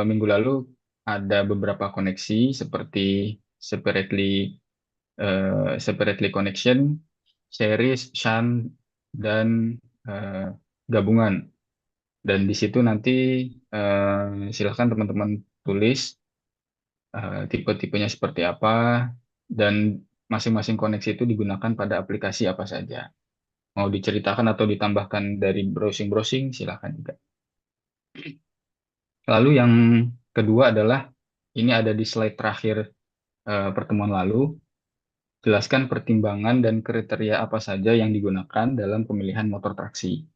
minggu lalu ada beberapa koneksi seperti separately connection, series, shunt, dan eh, gabungan. Dan di situ nanti silakan teman-teman tulis tipe-tipenya seperti apa dan masing-masing koneksi itu digunakan pada aplikasi apa saja. Mau diceritakan atau ditambahkan dari browsing-browsing, silakan juga. Lalu yang kedua adalah ini ada di slide terakhir pertemuan lalu. Jelaskan pertimbangan dan kriteria apa saja yang digunakan dalam pemilihan motor traksi.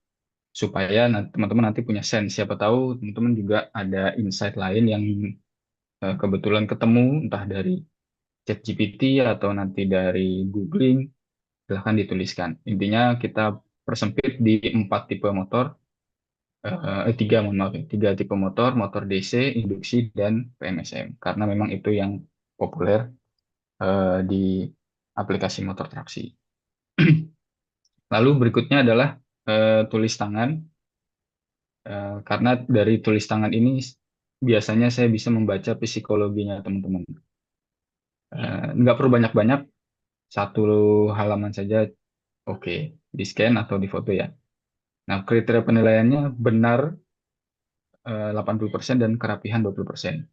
Supaya teman-teman nanti punya sense. Siapa tahu teman-teman juga ada insight lain yang kebetulan ketemu, entah dari ChatGPT atau nanti dari googling, silahkan dituliskan. Intinya kita persempit di 4 tipe motor, tiga, mohon maaf, ya, 3 tipe motor, motor DC, induksi, dan PMSM. Karena memang itu yang populer di aplikasi motor traksi. Lalu berikutnya adalah tulis tangan. Karena dari tulis tangan ini biasanya saya bisa membaca psikologinya teman-teman. Nggak perlu banyak-banyak, satu halaman saja oke, di scan atau di foto ya. Nah, kriteria penilaiannya benar 80% dan kerapihan 20%.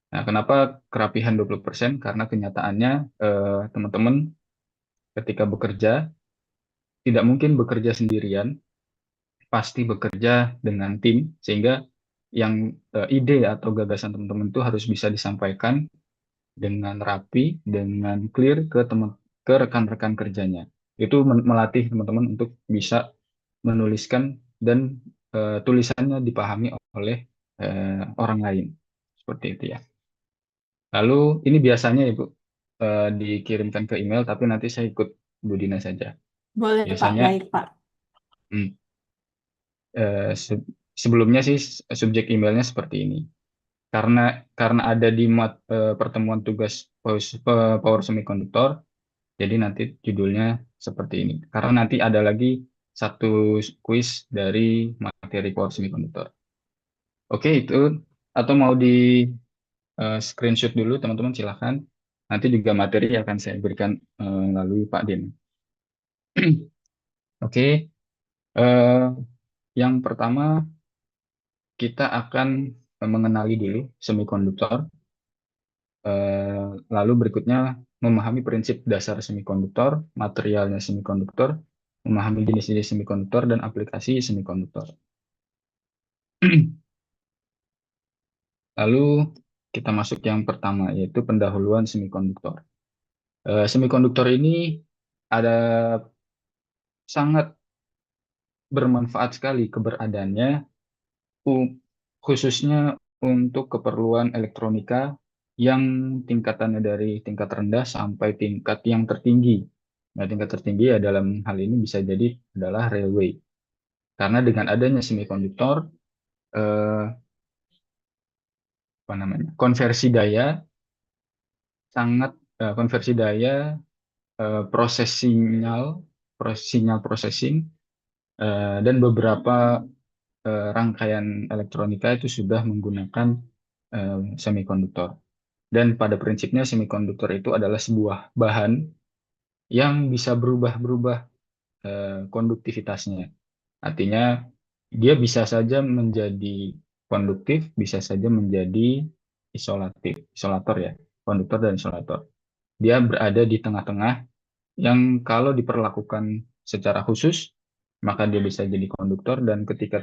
Nah, kenapa kerapihan 20%? Karena kenyataannya teman-teman ketika bekerja tidak mungkin bekerja sendirian, pasti bekerja dengan tim sehingga yang ide atau gagasan teman-teman itu harus bisa disampaikan dengan rapi, dengan clear ke rekan-rekan kerjanya. Itu melatih teman-teman untuk bisa menuliskan dan tulisannya dipahami oleh orang lain. Seperti itu ya. Lalu ini biasanya Ibu dikirimkan ke email, tapi nanti saya ikut Bu Dina saja. Boleh, Pak. Biasanya Baik, Pak. hmm, sebelumnya sih subjek emailnya seperti ini. Karena ada di pertemuan tugas power semiconductor, jadi nanti judulnya seperti ini. Karena nanti ada lagi satu kuis dari materi power semiconductor. Oke, itu atau mau di screenshot dulu teman-teman silahkan. Nanti juga materi akan saya berikan melalui Pak Din. Oke, eh, yang pertama kita akan mengenali dulu semikonduktor. Lalu berikutnya memahami prinsip dasar semikonduktor, materialnya semikonduktor, memahami jenis-jenis semikonduktor dan aplikasi semikonduktor. Lalu kita masuk yang pertama yaitu pendahuluan semikonduktor. Semikonduktor ini ada sangat bermanfaat sekali keberadaannya, khususnya untuk keperluan elektronika yang tingkatannya dari tingkat rendah sampai tingkat yang tertinggi. Nah, tingkat tertinggi ya dalam hal ini bisa jadi adalah railway. Karena dengan adanya semikonduktor, eh, apa namanya, konversi daya, proses sinyal, sinyal processing, dan beberapa rangkaian elektronika itu sudah menggunakan semikonduktor. Dan pada prinsipnya semikonduktor itu adalah sebuah bahan yang bisa berubah-berubah konduktivitasnya. Artinya dia bisa saja menjadi konduktif, bisa saja menjadi isolator ya, konduktor dan isolator. Dia berada di tengah-tengah yang kalau diperlakukan secara khusus, maka dia bisa jadi konduktor dan ketika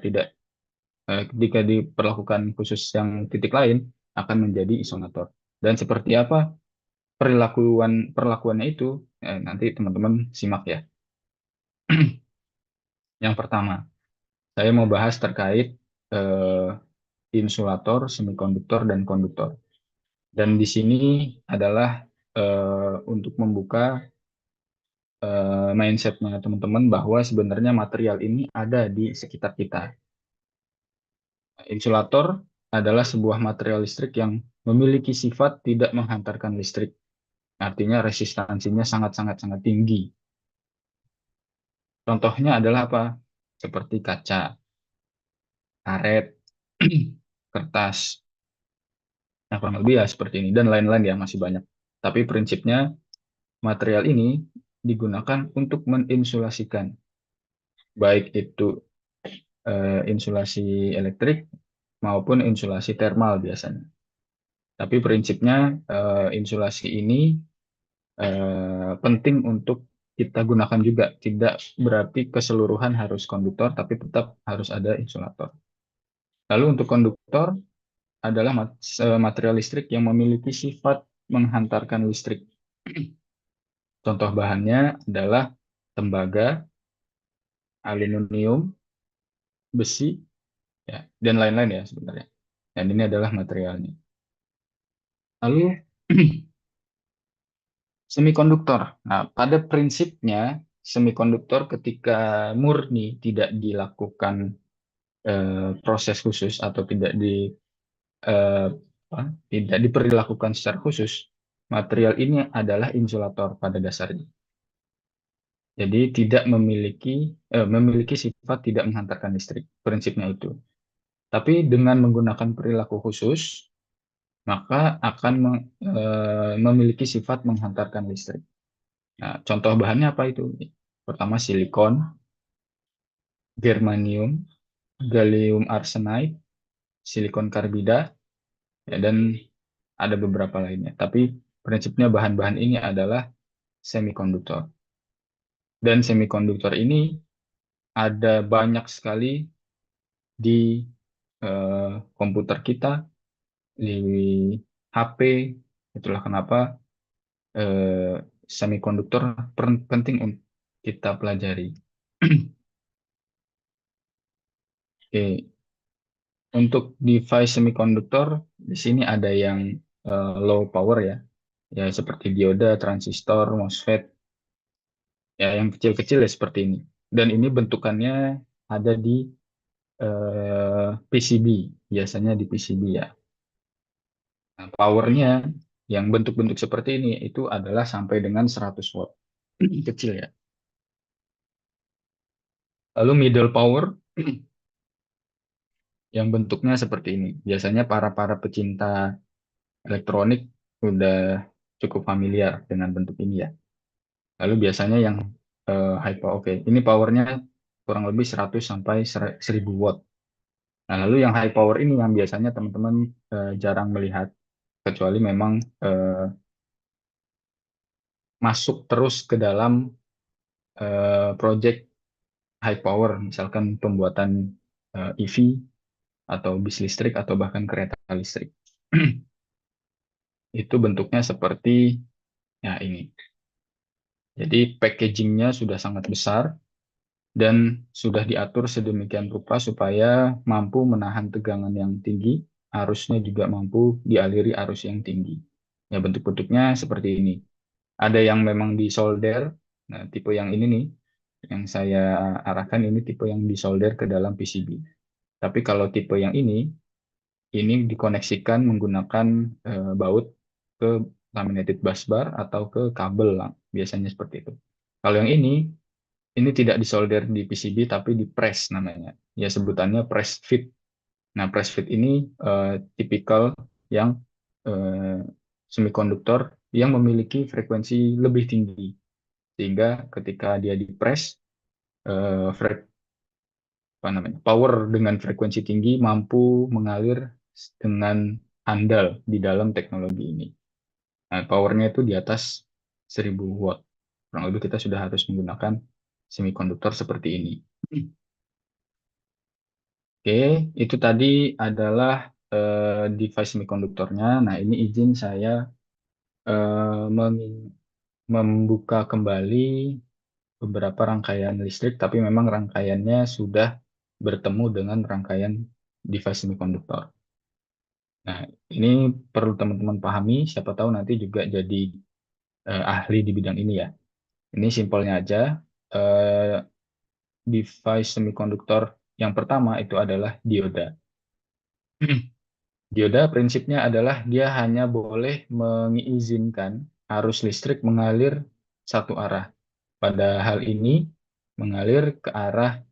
diperlakukan khusus yang titik lain akan menjadi isolator. Dan seperti apa perlakuannya itu nanti teman-teman simak ya. Yang pertama, saya mau bahas terkait eh, insulator, semikonduktor, dan konduktor. Dan di sini adalah untuk membuka mindsetnya teman-teman bahwa sebenarnya material ini ada di sekitar kita. Insulator adalah sebuah material listrik yang memiliki sifat tidak menghantarkan listrik. Artinya resistansinya sangat-sangat tinggi. Contohnya adalah apa? Seperti kaca, karet, kertas. Nah, kurang lebih ya seperti ini dan lain-lain ya masih banyak. Tapi prinsipnya material ini digunakan untuk meninsulasikan baik itu insulasi elektrik maupun insulasi termal biasanya. Tapi prinsipnya insulasi ini penting untuk kita gunakan juga. Tidak berarti keseluruhan harus konduktor, tapi tetap harus ada insulator. Lalu untuk konduktor adalah material listrik yang memiliki sifat menghantarkan listrik. Contoh bahannya adalah tembaga, aluminium, besi, ya, dan lain-lain ya sebenarnya. Dan ini adalah materialnya. Lalu semikonduktor. Nah, pada prinsipnya semikonduktor ketika murni tidak dilakukan proses khusus atau eh, tidak diperlakukan secara khusus, material ini adalah insulator pada dasarnya. Jadi tidak memiliki sifat tidak menghantarkan listrik. Prinsipnya itu. Tapi dengan menggunakan perilaku khusus, maka akan memiliki sifat menghantarkan listrik. Nah, contoh bahannya apa itu? Pertama silikon, germanium, gallium arsenide, silikon karbida, ya, dan ada beberapa lainnya. Tapi prinsipnya bahan-bahan ini adalah semikonduktor. Dan semikonduktor ini ada banyak sekali di komputer kita, di HP. Itulah kenapa eh, semikonduktor penting untuk kita pelajari. Oke, untuk device semikonduktor di sini ada yang low power ya, ya seperti dioda, transistor, MOSFET, ya yang kecil-kecil ya seperti ini. Dan ini bentukannya ada di PCB, biasanya di PCB ya. Nah, powernya yang bentuk-bentuk seperti ini itu adalah sampai dengan 100 watt. Kecil ya. Lalu middle power yang bentuknya seperti ini. Biasanya para pecinta elektronik sudah cukup familiar dengan bentuk ini ya. Lalu biasanya yang high power, oke, ini powernya kurang lebih 100 sampai 1000 watt. Nah, lalu yang high power ini yang biasanya teman-teman jarang melihat, kecuali memang masuk terus ke dalam project high power, misalkan pembuatan EV atau bis listrik atau bahkan kereta listrik. Itu bentuknya seperti ya ini. Jadi packagingnya sudah sangat besar dan sudah diatur sedemikian rupa supaya mampu menahan tegangan yang tinggi, arusnya juga mampu dialiri arus yang tinggi. Ya bentuk-bentuknya seperti ini. Ada yang memang disolder, nah tipe yang ini nih, yang saya arahkan ini tipe yang disolder ke dalam PCB. Tapi kalau tipe yang ini dikoneksikan menggunakan baut ke laminated busbar atau ke kabel lah, biasanya seperti itu. Kalau yang ini tidak disolder di PCB tapi di press namanya. Ya sebutannya press fit. Nah, press fit ini tipikal yang eh, semikonduktor yang memiliki frekuensi lebih tinggi. Sehingga ketika dia di press eh, apa namanya? Power dengan frekuensi tinggi mampu mengalir dengan handal di dalam teknologi ini. Nah, powernya itu di atas 1000 watt. Kurang lebih kita sudah harus menggunakan semikonduktor seperti ini. Oke, itu tadi adalah device semikonduktornya. Nah, ini izin saya membuka kembali beberapa rangkaian listrik, tapi memang rangkaiannya sudah bertemu dengan rangkaian device semikonduktor. Nah, ini perlu teman-teman pahami, siapa tahu nanti juga jadi ahli di bidang ini ya. Ini simpelnya aja. Eh, Device semikonduktor yang pertama itu adalah dioda. Dioda prinsipnya adalah dia hanya boleh mengizinkan arus listrik mengalir satu arah. Pada hal ini mengalir ke arah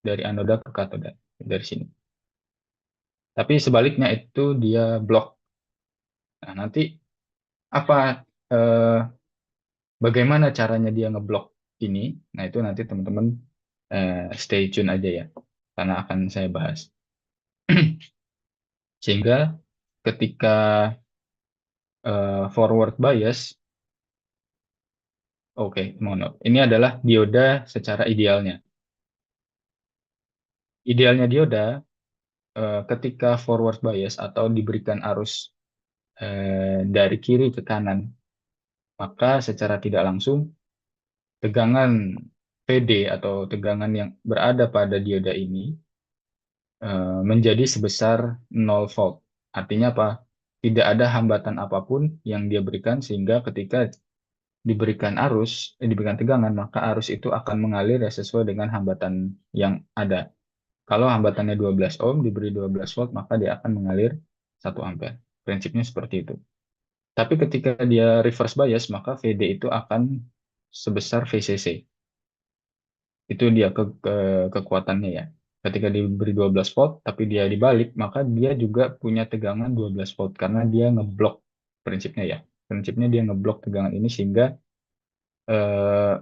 dari anoda ke katoda dari sini. Tapi sebaliknya itu dia blok. Nah, nanti apa eh, bagaimana caranya dia ngeblok ini? Nah, itu nanti teman-teman stay tune aja ya, karena akan saya bahas. Sehingga ketika forward bias, oke, mohon maaf. Ini adalah dioda secara idealnya. Idealnya dioda ketika forward bias atau diberikan arus dari kiri ke kanan, maka secara tidak langsung tegangan VD atau tegangan yang berada pada dioda ini menjadi sebesar 0 volt. Artinya apa? Tidak ada hambatan apapun yang dia berikan sehingga ketika diberikan tegangan, maka arus itu akan mengalir ya sesuai dengan hambatan yang ada. Kalau hambatannya 12 ohm diberi 12 volt, maka dia akan mengalir 1 ampere. Prinsipnya seperti itu. Tapi ketika dia reverse bias, maka VD itu akan sebesar VCC. Itu dia kekuatannya ya. Ketika diberi 12 volt, tapi dia dibalik, maka dia juga punya tegangan 12 volt karena dia ngeblok prinsipnya ya. Prinsipnya dia ngeblok tegangan ini sehingga eh,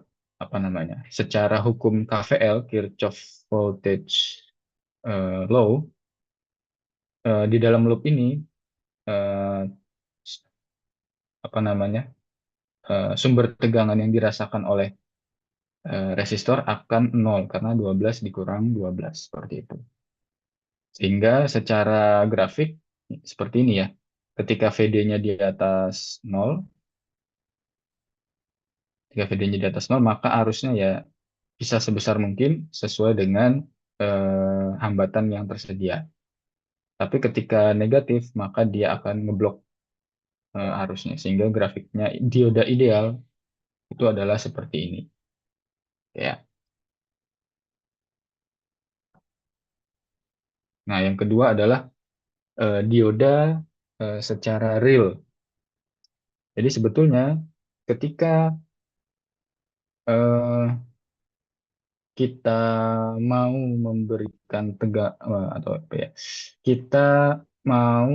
apa namanya? Secara hukum KVL, Kirchhoff Voltage Law, di dalam loop ini eh, apa namanya? Sumber tegangan yang dirasakan oleh resistor akan nol karena 12 dikurang 12 seperti itu. Sehingga secara grafik seperti ini ya. Ketika VD-nya di atas nol, ketika VD-nya di atas nol, maka arusnya ya bisa sebesar mungkin sesuai dengan hambatan yang tersedia. Tapi ketika negatif, maka dia akan ngeblok arusnya. Sehingga grafiknya dioda ideal itu adalah seperti ini. Ya. Nah, yang kedua adalah dioda secara real. Jadi sebetulnya ketika eh, kita mau memberikan atau apa ya, kita mau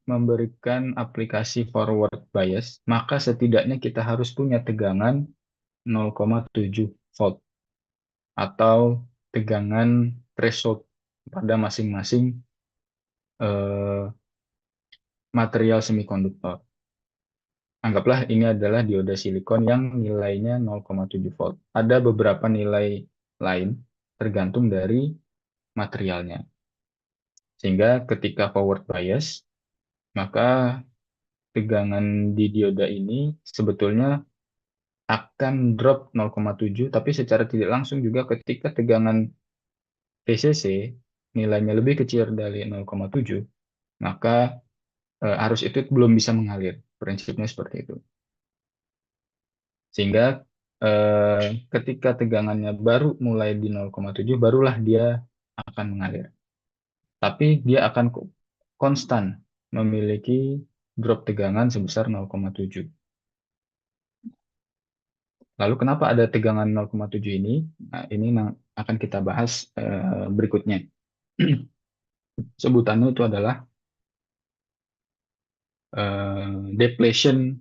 memberikan aplikasi forward bias, maka setidaknya kita harus punya tegangan 0,7 volt atau tegangan threshold pada masing-masing eh, material semikonduktor. Anggaplah ini adalah dioda silikon yang nilainya 0,7 volt. Ada beberapa nilai lain tergantung dari materialnya. Sehingga ketika forward bias, maka tegangan di dioda ini sebetulnya akan drop 0,7, tapi secara tidak langsung juga ketika tegangan VCC nilainya lebih kecil dari 0,7, maka arus itu belum bisa mengalir. Prinsipnya seperti itu. Sehingga ketika tegangannya baru mulai di 0,7, barulah dia akan mengalir. Tapi dia akan konstan memiliki drop tegangan sebesar 0,7. Lalu kenapa ada tegangan 0,7 ini? Nah, ini akan kita bahas berikutnya. Sebutannya itu adalah depletion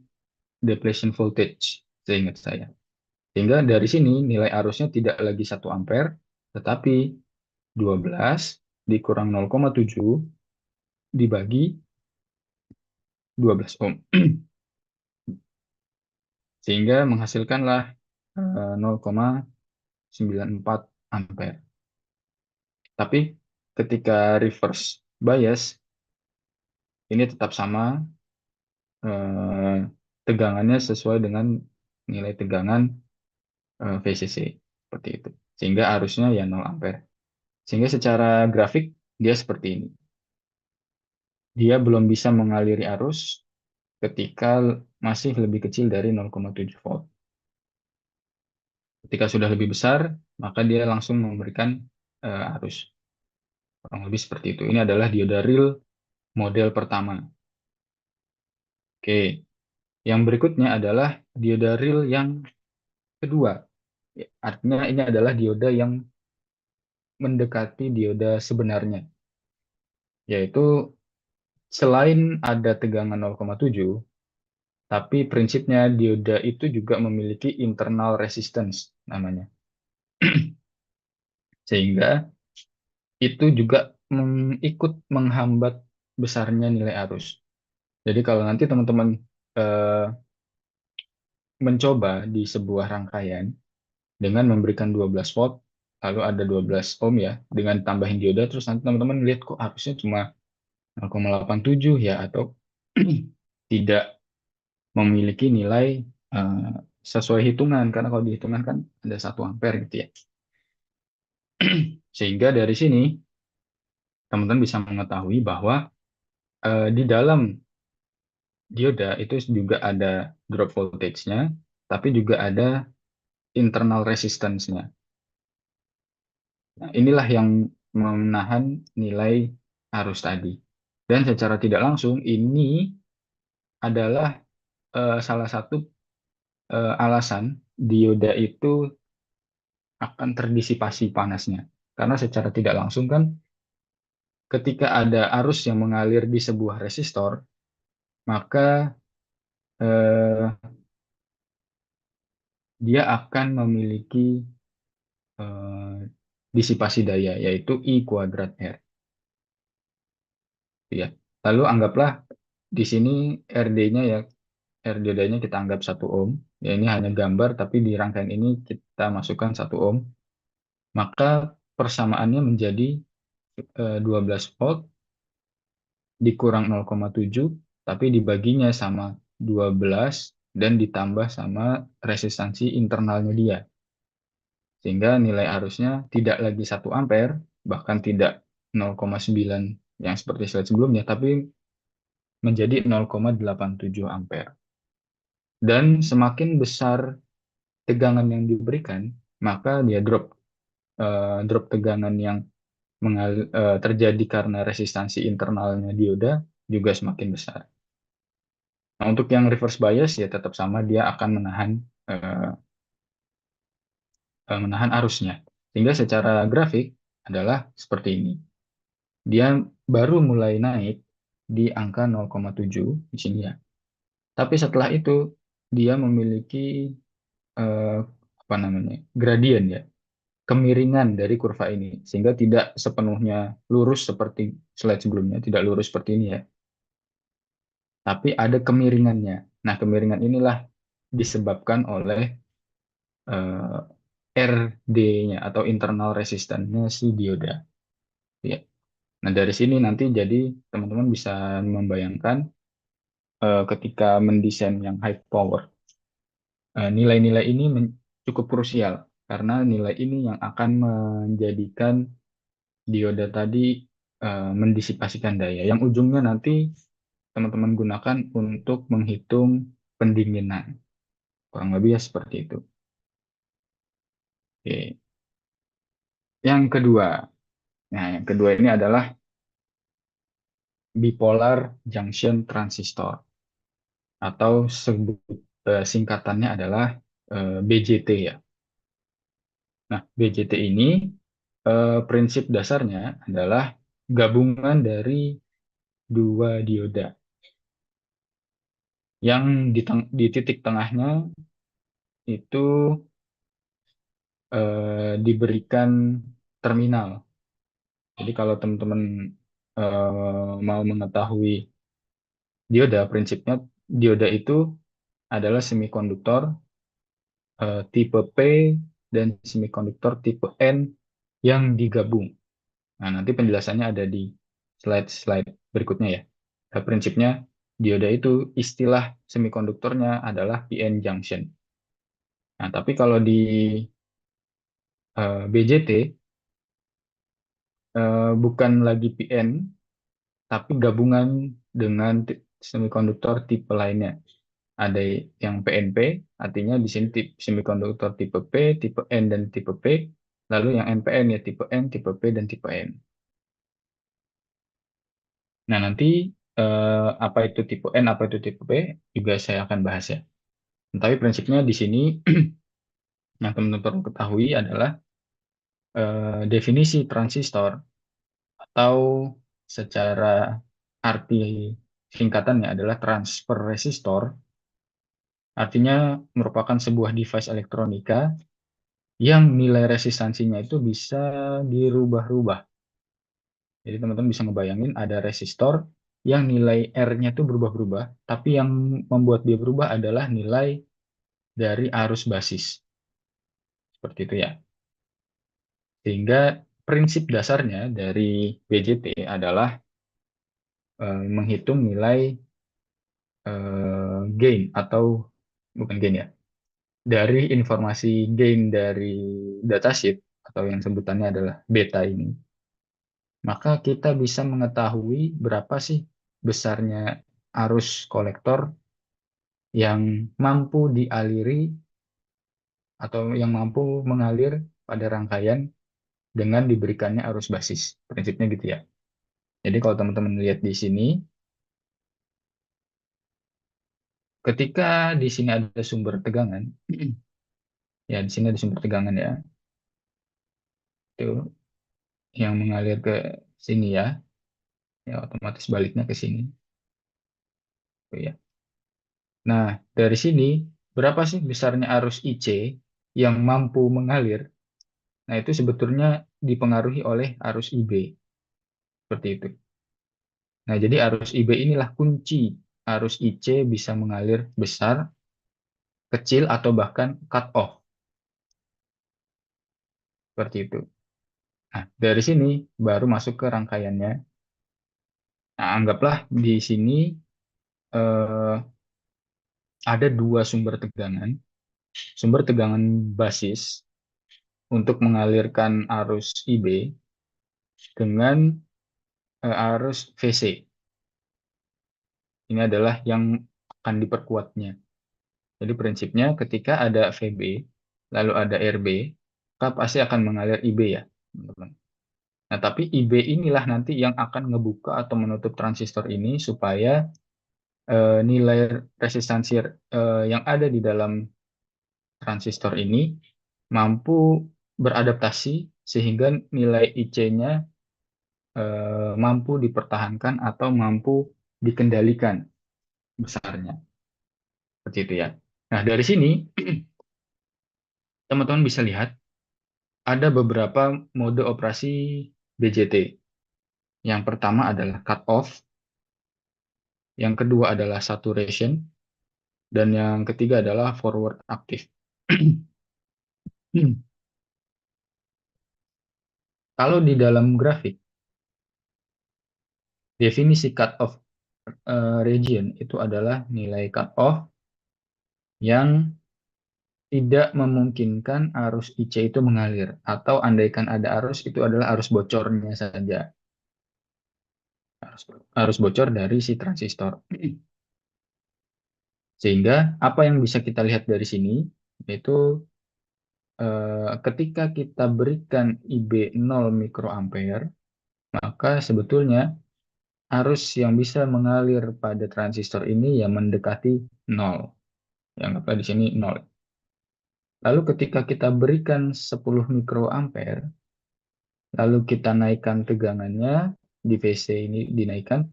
depletion voltage, seingat saya. Sehingga dari sini nilai arusnya tidak lagi 1 ampere, tetapi 12 dikurang 0,7 dibagi 12 ohm. Sehingga menghasilkanlah 0,94 ampere. Tapi ketika reverse bias, ini tetap sama, eh, tegangannya sesuai dengan nilai tegangan VCC. Seperti itu. Sehingga arusnya ya 0 ampere. Sehingga secara grafik dia seperti ini. Dia belum bisa mengaliri arus ketika masih lebih kecil dari 0,7 volt. Ketika sudah lebih besar, maka dia langsung memberikan arus. Kurang lebih seperti itu. Ini adalah dioda real model pertama. Oke, yang berikutnya adalah dioda real yang kedua. Ya, artinya ini adalah dioda yang mendekati dioda sebenarnya, yaitu Selain ada tegangan 0,7, tapi prinsipnya dioda itu juga memiliki internal resistance namanya. Sehingga itu juga ikut menghambat besarnya nilai arus. Jadi kalau nanti teman-teman eh, mencoba di sebuah rangkaian dengan memberikan 12 volt, lalu ada 12 ohm ya, dengan tambahin dioda, terus nanti teman-teman lihat kok arusnya cuma 0,87 ya, atau tidak memiliki nilai eh, sesuai hitungan, karena kalau dihitungan kan ada 1 ampere gitu ya. Sehingga dari sini teman-teman bisa mengetahui bahwa di dalam dioda itu juga ada drop voltage-nya, tapi juga ada internal resistance-nya. Nah, inilah yang menahan nilai arus tadi. Dan secara tidak langsung ini adalah salah satu alasan dioda itu akan terdisipasi panasnya. Karena secara tidak langsung kan ketika ada arus yang mengalir di sebuah resistor, maka eh, dia akan memiliki eh, disipasi daya, yaitu I kuadrat R. Ya. Lalu anggaplah di sini RD-nya ya, RD-nya kita anggap 1 ohm. Ya, ini hanya gambar, tapi di rangkaian ini kita masukkan 1 ohm. Maka persamaannya menjadi 12 volt dikurang 0,7, tapi dibaginya sama 12 dan ditambah sama resistansi internalnya dia. Sehingga nilai arusnya tidak lagi 1 ampere, bahkan tidak 0,9 yang seperti slide sebelumnya, tapi menjadi 0,87 ampere. Dan semakin besar tegangan yang diberikan, maka dia drop tegangan yang terjadi karena resistansi internalnya dioda juga semakin besar. Nah, untuk yang reverse bias ya tetap sama, dia akan eh, menahan arusnya. Sehingga secara grafik adalah seperti ini. Dia baru mulai naik di angka 0,7 di sini ya. Tapi setelah itu dia memiliki eh, apa namanya? Gradien ya, kemiringan dari kurva ini sehingga tidak sepenuhnya lurus seperti slide sebelumnya, tidak lurus seperti ini ya. Tapi ada kemiringannya. Nah, kemiringan inilah disebabkan oleh eh, RD-nya atau internal resistance-nya si dioda. Ya. Nah, dari sini nanti jadi teman-teman bisa membayangkan ketika mendesain yang high power, nilai-nilai ini cukup krusial karena nilai ini yang akan menjadikan dioda tadi mendisipasikan daya. Yang ujungnya nanti teman-teman gunakan untuk menghitung pendinginan. Kurang lebih ya seperti itu. Oke. Yang kedua, nah yang kedua ini adalah bipolar junction transistor atau singkatannya adalah BJT ya. Nah, BJT ini prinsip dasarnya adalah gabungan dari dua dioda yang di titik tengahnya itu diberikan terminal. Jadi kalau teman-teman mau mengetahui dioda, prinsipnya dioda itu adalah semikonduktor tipe P dan semikonduktor tipe N yang digabung. Nah, nanti penjelasannya ada di slide-slide berikutnya ya. Nah, prinsipnya dioda itu istilah semikonduktornya adalah PN junction. Nah, tapi kalau di BJT bukan lagi PN, tapi gabungan dengan semikonduktor tipe lainnya. Ada yang PNP, artinya di sini semikonduktor tipe P, tipe N, dan tipe P. Lalu yang NPN ya tipe N, tipe P, dan tipe N. Nah, nanti apa itu tipe N, apa itu tipe P, juga saya akan bahas ya. Tapi prinsipnya di sini yang teman-teman perlu ketahui adalah definisi transistor atau secara arti singkatannya adalah transfer resistor, artinya merupakan sebuah device elektronika yang nilai resistansinya itu bisa dirubah-rubah. Jadi teman-teman bisa ngebayangin ada resistor yang nilai R-nya itu berubah-berubah, tapi yang membuat dia berubah adalah nilai dari arus basis. Seperti itu ya. Sehingga prinsip dasarnya dari BJT adalah menghitung nilai gain atau bukan gain ya. Dari informasi gain dari datasheet atau yang sebutannya adalah beta ini, maka kita bisa mengetahui berapa sih besarnya arus kolektor yang mampu dialiri atau yang mampu mengalir pada rangkaian dengan diberikannya arus basis. Prinsipnya gitu ya. Jadi kalau teman-teman lihat di sini, ketika di sini ada sumber tegangan, ya di sini ada sumber tegangan ya, itu yang mengalir ke sini ya, ya otomatis baliknya ke sini. Tuh ya. Nah, dari sini berapa sih besarnya arus IC yang mampu mengalir? Nah, itu sebetulnya dipengaruhi oleh arus IB. Seperti itu. Nah, jadi arus IB inilah kunci arus IC bisa mengalir besar, kecil, atau bahkan cut off. Seperti itu. Nah, dari sini baru masuk ke rangkaiannya. Nah, anggaplah di sini eh, ada dua sumber tegangan. Sumber tegangan basis untuk mengalirkan arus IB dengan arus VC. Ini adalah yang akan diperkuatnya. Jadi prinsipnya ketika ada VB, lalu ada RB, maka pasti akan mengalir IB ya, teman-teman. Nah, tapi IB inilah nanti yang akan ngebuka atau menutup transistor ini supaya nilai resistansi yang ada di dalam transistor ini mampu beradaptasi sehingga nilai IC-nya mampu dipertahankan atau mampu dikendalikan besarnya. Seperti itu ya. Nah, dari sini teman-teman bisa lihat ada beberapa mode operasi BJT. Yang pertama adalah cut off, yang kedua adalah saturation, dan yang ketiga adalah forward active. Kalau di dalam grafik, definisi cut off region itu adalah nilai cut off yang tidak memungkinkan arus IC itu mengalir, atau andaikan ada arus, itu adalah arus bocornya saja. Arus bocor dari si transistor. Sehingga apa yang bisa kita lihat dari sini, yaitu ketika kita berikan IB 0 mikroampere, maka sebetulnya arus yang bisa mengalir pada transistor ini ya mendekati 0. Ya, anggaplah di sini 0. Lalu ketika kita berikan 10 mikroampere, lalu kita naikkan tegangannya, di VC ini dinaikkan,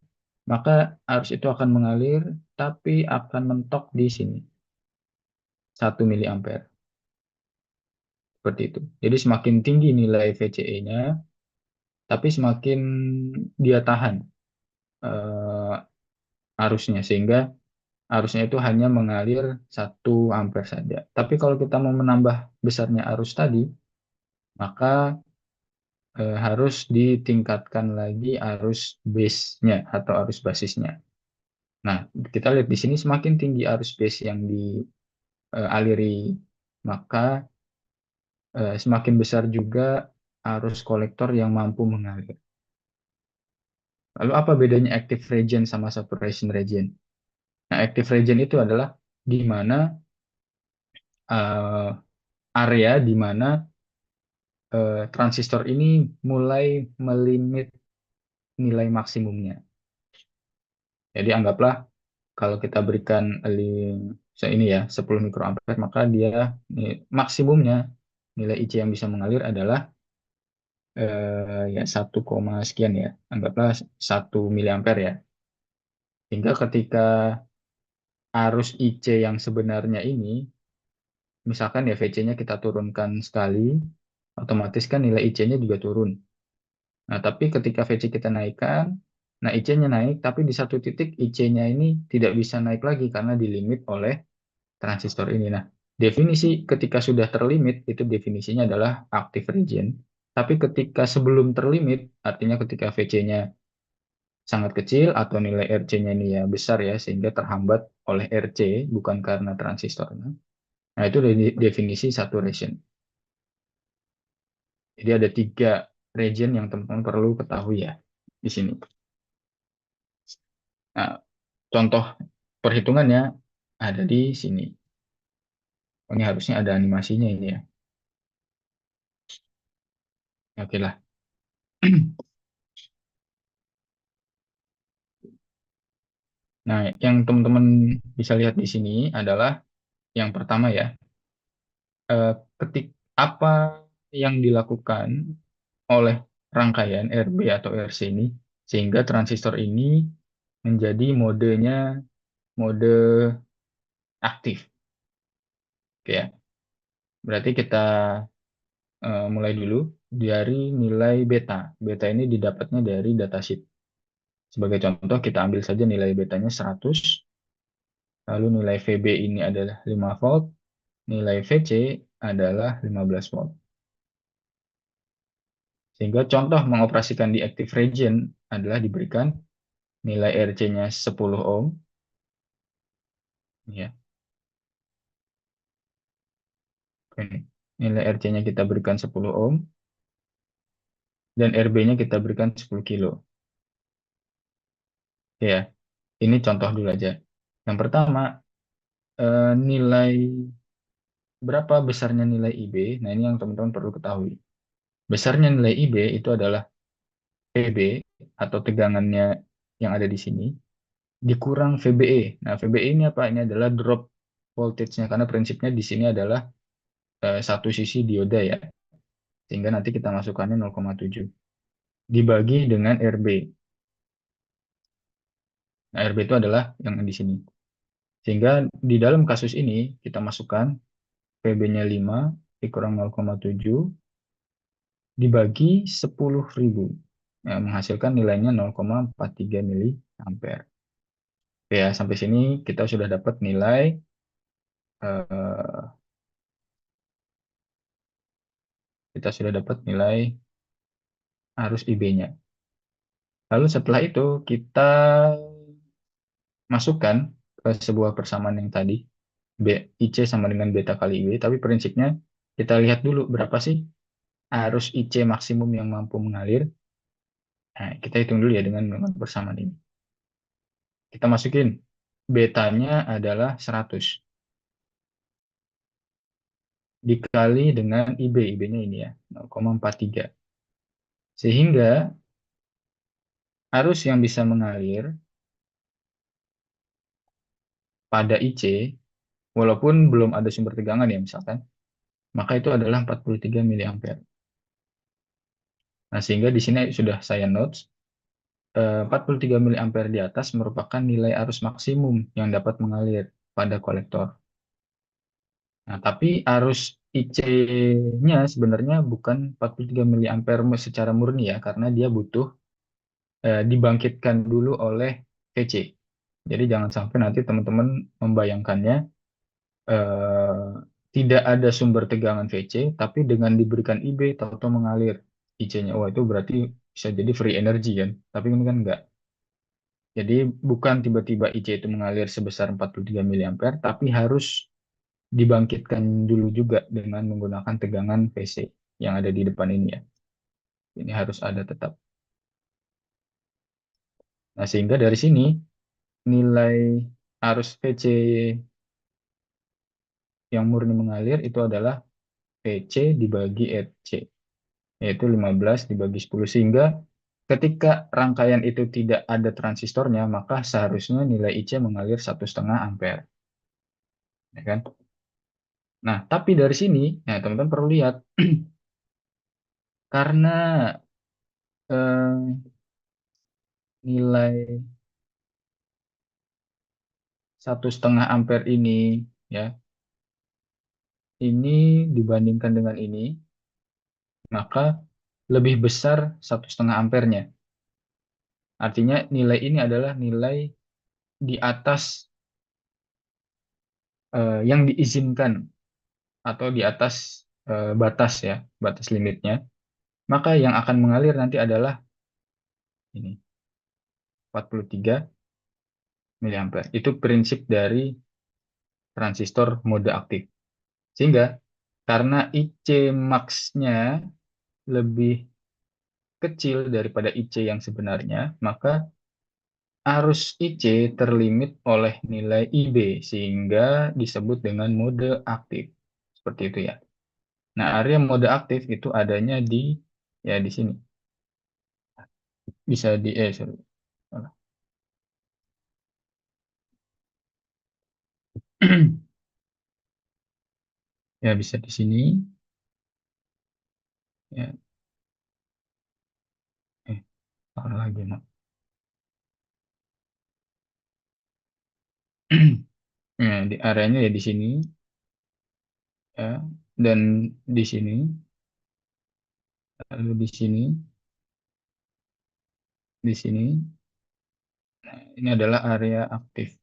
maka arus itu akan mengalir, tapi akan mentok di sini, 1 miliampere. Seperti itu. Jadi semakin tinggi nilai VCE-nya, tapi semakin dia tahan eh, arusnya, sehingga arusnya itu hanya mengalir 1 ampere saja. Tapi kalau kita mau menambah besarnya arus tadi, maka harus ditingkatkan lagi arus base-nya atau arus basisnya. Nah, kita lihat di sini semakin tinggi arus base yang dialiri, maka semakin besar juga arus kolektor yang mampu mengalir. Lalu apa bedanya active region sama saturation region? Nah, active region itu adalah di mana uh, area di mana transistor ini mulai melimit nilai maksimumnya. Jadi anggaplah kalau kita berikan ini ya 10 mikroampere, maka dia maksimumnya nilai IC yang bisa mengalir adalah ya 1, sekian ya. Anggaplah 1 miliampere ya. Sehingga ketika arus IC yang sebenarnya ini, misalkan ya VC-nya kita turunkan sekali, otomatis kan nilai IC-nya juga turun. Nah, tapi ketika VC kita naikkan, nah IC-nya naik, tapi di satu titik IC-nya ini tidak bisa naik lagi karena dilimit oleh transistor ini. Nah, definisi ketika sudah terlimit, itu definisinya adalah active region. Tapi ketika sebelum terlimit, artinya ketika VC-nya sangat kecil atau nilai RC-nya ini ya besar ya, sehingga terhambat oleh RC, bukan karena transistornya. Nah, itu definisi saturation. Jadi ada tiga region yang teman-teman perlu ketahui ya di sini. Nah, contoh perhitungannya ada di sini. Oh, ini harusnya ada animasinya ini ya. Oke lah. Nah, yang teman-teman bisa lihat di sini adalah yang pertama ya, ketik apa yang dilakukan oleh rangkaian RB atau RC ini sehingga transistor ini menjadi mode aktif. Oke ya. Berarti kita mulai dulu dari nilai beta. Beta ini didapatnya dari datasheet. Sebagai contoh, kita ambil saja nilai betanya 100, lalu nilai VB ini adalah 5 volt, nilai VC adalah 15 volt. Sehingga contoh mengoperasikan di active region adalah diberikan nilai RC-nya 10 ohm, ya. Oke. Nilai RC-nya kita berikan 10 ohm, dan RB-nya kita berikan 10 kilo. Ya, ini contoh dulu aja. Yang pertama, nilai berapa besarnya nilai IB? Nah, ini yang teman-teman perlu ketahui. Besarnya nilai IB itu adalah PB atau tegangannya yang ada di sini dikurang VBE. Nah, VBE ini apa? Ini adalah drop voltage-nya karena prinsipnya di sini adalah satu sisi dioda ya. Sehingga nanti kita masukkannya 0,7 dibagi dengan RB. Nah, RB itu adalah yang di sini. Sehingga di dalam kasus ini kita masukkan PB-nya 5 dikurang 0,7 dibagi 10.000. Ya, menghasilkan nilainya 0,43 mili ampere. Ya, sampai sini kita sudah dapat nilai eh, arus IB-nya. Lalu setelah itu kita masukkan ke sebuah persamaan yang tadi, IC sama dengan beta kali IB, tapi prinsipnya kita lihat dulu berapa sih arus IC maksimum yang mampu mengalir. Nah, kita hitung dulu ya dengan menggunakan persamaan ini. Kita masukin betanya adalah 100 dikali dengan IB, IB-nya ini ya, 0,43. Sehingga arus yang bisa mengalir pada IC, walaupun belum ada sumber tegangan ya misalkan, maka itu adalah 43 miliampere. Nah, sehingga di sini sudah saya notes, 43 miliampere di atas merupakan nilai arus maksimum yang dapat mengalir pada kolektor. Nah, tapi arus IC-nya sebenarnya bukan 43 miliampere secara murni ya, karena dia butuh dibangkitkan dulu oleh VC. Jadi jangan sampai nanti teman-teman membayangkannya eh, tidak ada sumber tegangan VC, tapi dengan diberikan IB, tahu-tahu mengalir IC-nya. Wah, itu berarti bisa jadi free energy kan. Tapi ini kan enggak. Jadi bukan tiba-tiba IC itu mengalir sebesar 43 miliampere, tapi harus dibangkitkan dulu juga dengan menggunakan tegangan VC yang ada di depan ini ya. Ini harus ada tetap. Nah, sehingga dari sini nilai arus VC yang murni mengalir itu adalah VC dibagi RC, yaitu 15 dibagi 10. Sehingga ketika rangkaian itu tidak ada transistornya, maka seharusnya nilai IC mengalir 1,5 ampere. Ya kan? Nah, tapi dari sini, ya teman-teman perlu lihat, karena eh, nilai 1,5 ampere ini, ya, ini dibandingkan dengan ini, maka lebih besar 1,5 ampernya. Artinya nilai ini adalah nilai di atas yang diizinkan atau di atas batas, ya, batas limitnya. Maka yang akan mengalir nanti adalah ini 43 miliampere. Itu prinsip dari transistor mode aktif. Sehingga karena IC max-nya lebih kecil daripada IC yang sebenarnya, maka arus IC terlimit oleh nilai IB sehingga disebut dengan mode aktif. Seperti itu, ya. Nah, area mode aktif itu adanya di, ya, di sini. Bisa di sorry. Ya, bisa di sini, ya. eh Salah lagi, Mak. Ya, di areanya ya di sini, ya, dan di sini, lalu di sini, di sini. Nah, ini adalah area aktif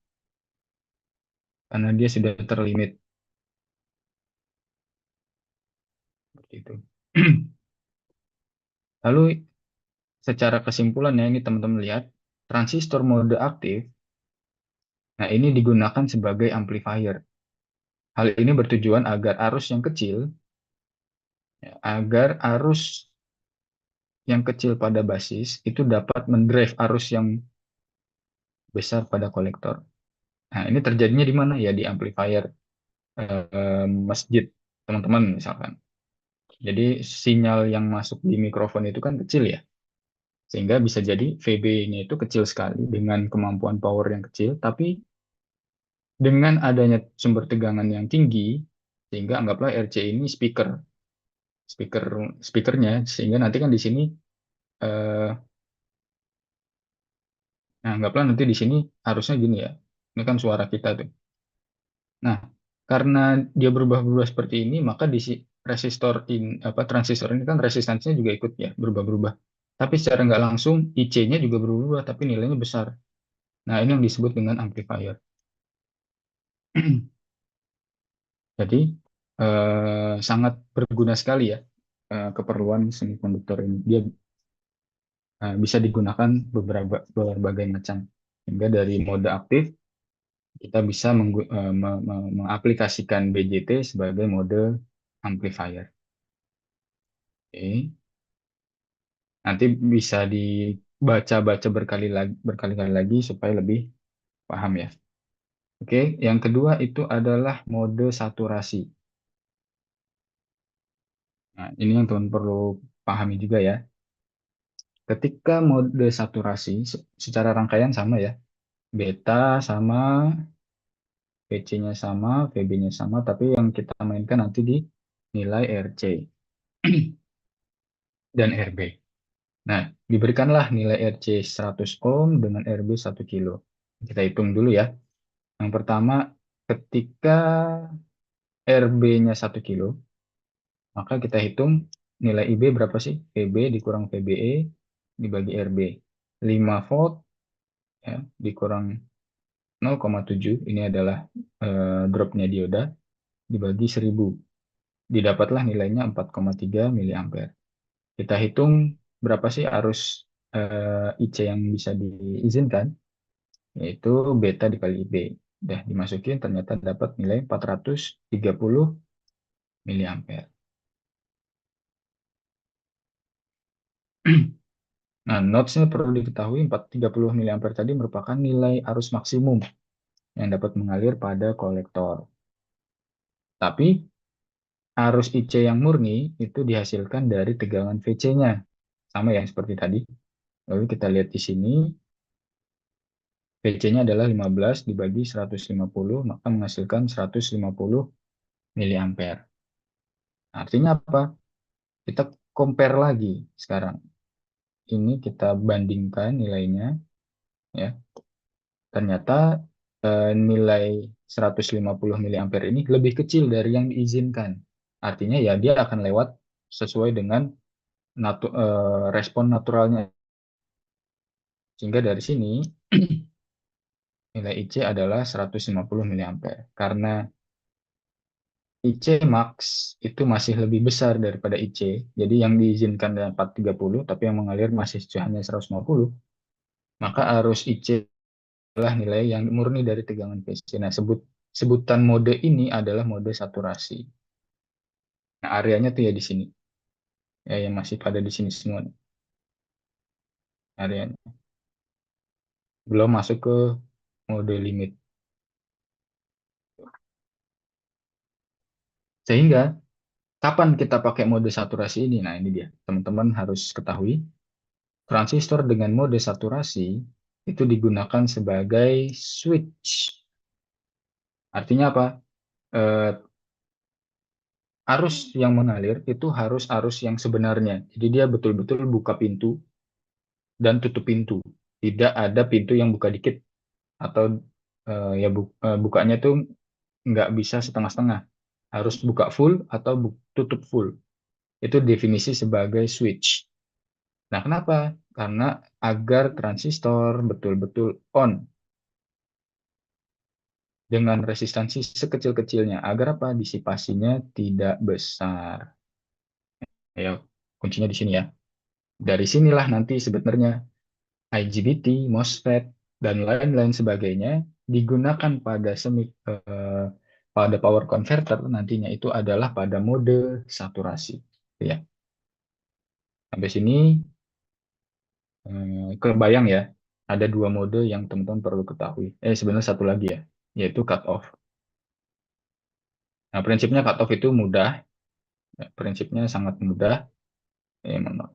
karena dia sudah terlimit seperti itu. Lalu secara kesimpulannya ini teman-teman lihat transistor mode aktif. Nah, ini digunakan sebagai amplifier. Hal ini bertujuan agar arus yang kecil, ya, agar arus yang kecil pada basis itu dapat mendrive arus yang besar pada kolektor. Nah, ini terjadinya di mana? Ya, di amplifier masjid, teman-teman, misalkan. Jadi sinyal yang masuk di mikrofon itu kan kecil, ya. Sehingga bisa jadi VB-nya itu kecil sekali dengan kemampuan power yang kecil, tapi dengan adanya sumber tegangan yang tinggi, sehingga anggaplah RC ini speaker, speaker, speakernya, sehingga nanti kan di sini, eh, nah, anggaplah nanti di sini harusnya gini, ya. Ini kan suara kita tuh. Nah, karena dia berubah-berubah seperti ini, maka di transistor ini kan resistansinya juga ikut, ya, berubah-berubah. Tapi secara nggak langsung IC-nya juga berubah, tapi nilainya besar. Nah, ini yang disebut dengan amplifier. Jadi sangat berguna sekali, ya, keperluan semikonduktor ini. Dia bisa digunakan berbagai macam. Hingga dari mode aktif kita bisa mengaplikasikan BJT sebagai mode amplifier. Oke. Nanti bisa dibaca-baca berkali-kali lagi supaya lebih paham, ya. Oke, yang kedua itu adalah mode saturasi. Nah, ini yang teman perlu pahami juga, ya. Ketika mode saturasi secara rangkaian sama, ya. Beta sama, PC-nya sama, VB-nya sama, tapi yang kita mainkan nanti di nilai RC dan RB. Nah, diberikanlah nilai RC 100 ohm dengan RB 1 kilo. Kita hitung dulu, ya. Yang pertama, ketika RB-nya 1 kilo, maka kita hitung nilai IB berapa sih? VB dikurang VBE dibagi RB. 5 volt, ya, dikurang 0,7, ini adalah dropnya dioda, dibagi 1000. Didapatlah nilainya 4,3 miliampere. Kita hitung berapa sih arus IC yang bisa diizinkan, yaitu beta dikali IB. Udah dimasukin, ternyata dapat nilai 430 miliampere. Nah, notes-nya perlu diketahui 430 miliampere tadi merupakan nilai arus maksimum yang dapat mengalir pada kolektor. Tapi arus IC yang murni itu dihasilkan dari tegangan VC-nya. Sama, ya, seperti tadi. Lalu kita lihat di sini, VC-nya adalah 15 dibagi 150, maka menghasilkan 150 miliampere. Artinya apa? Kita compare lagi sekarang. Ini kita bandingkan nilainya, ya. Ternyata nilai 150 miliampere ini lebih kecil dari yang diizinkan. Artinya ya dia akan lewat sesuai dengan respon naturalnya. Sehingga dari sini nilai IC adalah 150 miliampere. Karena IC max itu masih lebih besar daripada IC. Jadi yang diizinkan dapat 30, tapi yang mengalir masih hanya 150, maka arus IC adalah nilai yang murni dari tegangan PC. Nah, sebutan mode ini adalah mode saturasi. Nah, areanya tuh ya di sini. Ya, yang masih pada di sini semua nih, areanya. Belum masuk ke mode limit. Sehingga kapan kita pakai mode saturasi ini? Nah, ini dia. Teman-teman harus ketahui, transistor dengan mode saturasi itu digunakan sebagai switch. Artinya apa? Eh, Arus yang mengalir itu harus arus yang sebenarnya. Jadi dia betul-betul buka pintu dan tutup pintu. Tidak ada pintu yang buka dikit atau ya bukanya tuh nggak bisa setengah-setengah. Harus buka full atau tutup full. Itu definisi sebagai switch. Nah, kenapa? Karena agar transistor betul-betul on dengan resistansi sekecil-kecilnya. Agar apa? Disipasinya tidak besar. Ya, kuncinya di sini ya. Dari sinilah nanti sebenarnya IGBT, MOSFET, dan lain-lain sebagainya digunakan pada power converter nantinya itu adalah pada mode saturasi. Ya, sampai sini kebayang ya, ada dua mode yang teman-teman perlu ketahui. Sebenarnya satu lagi ya, yaitu cut off. Nah, prinsipnya cut off itu mudah, ya, prinsipnya sangat mudah. Mohon maaf.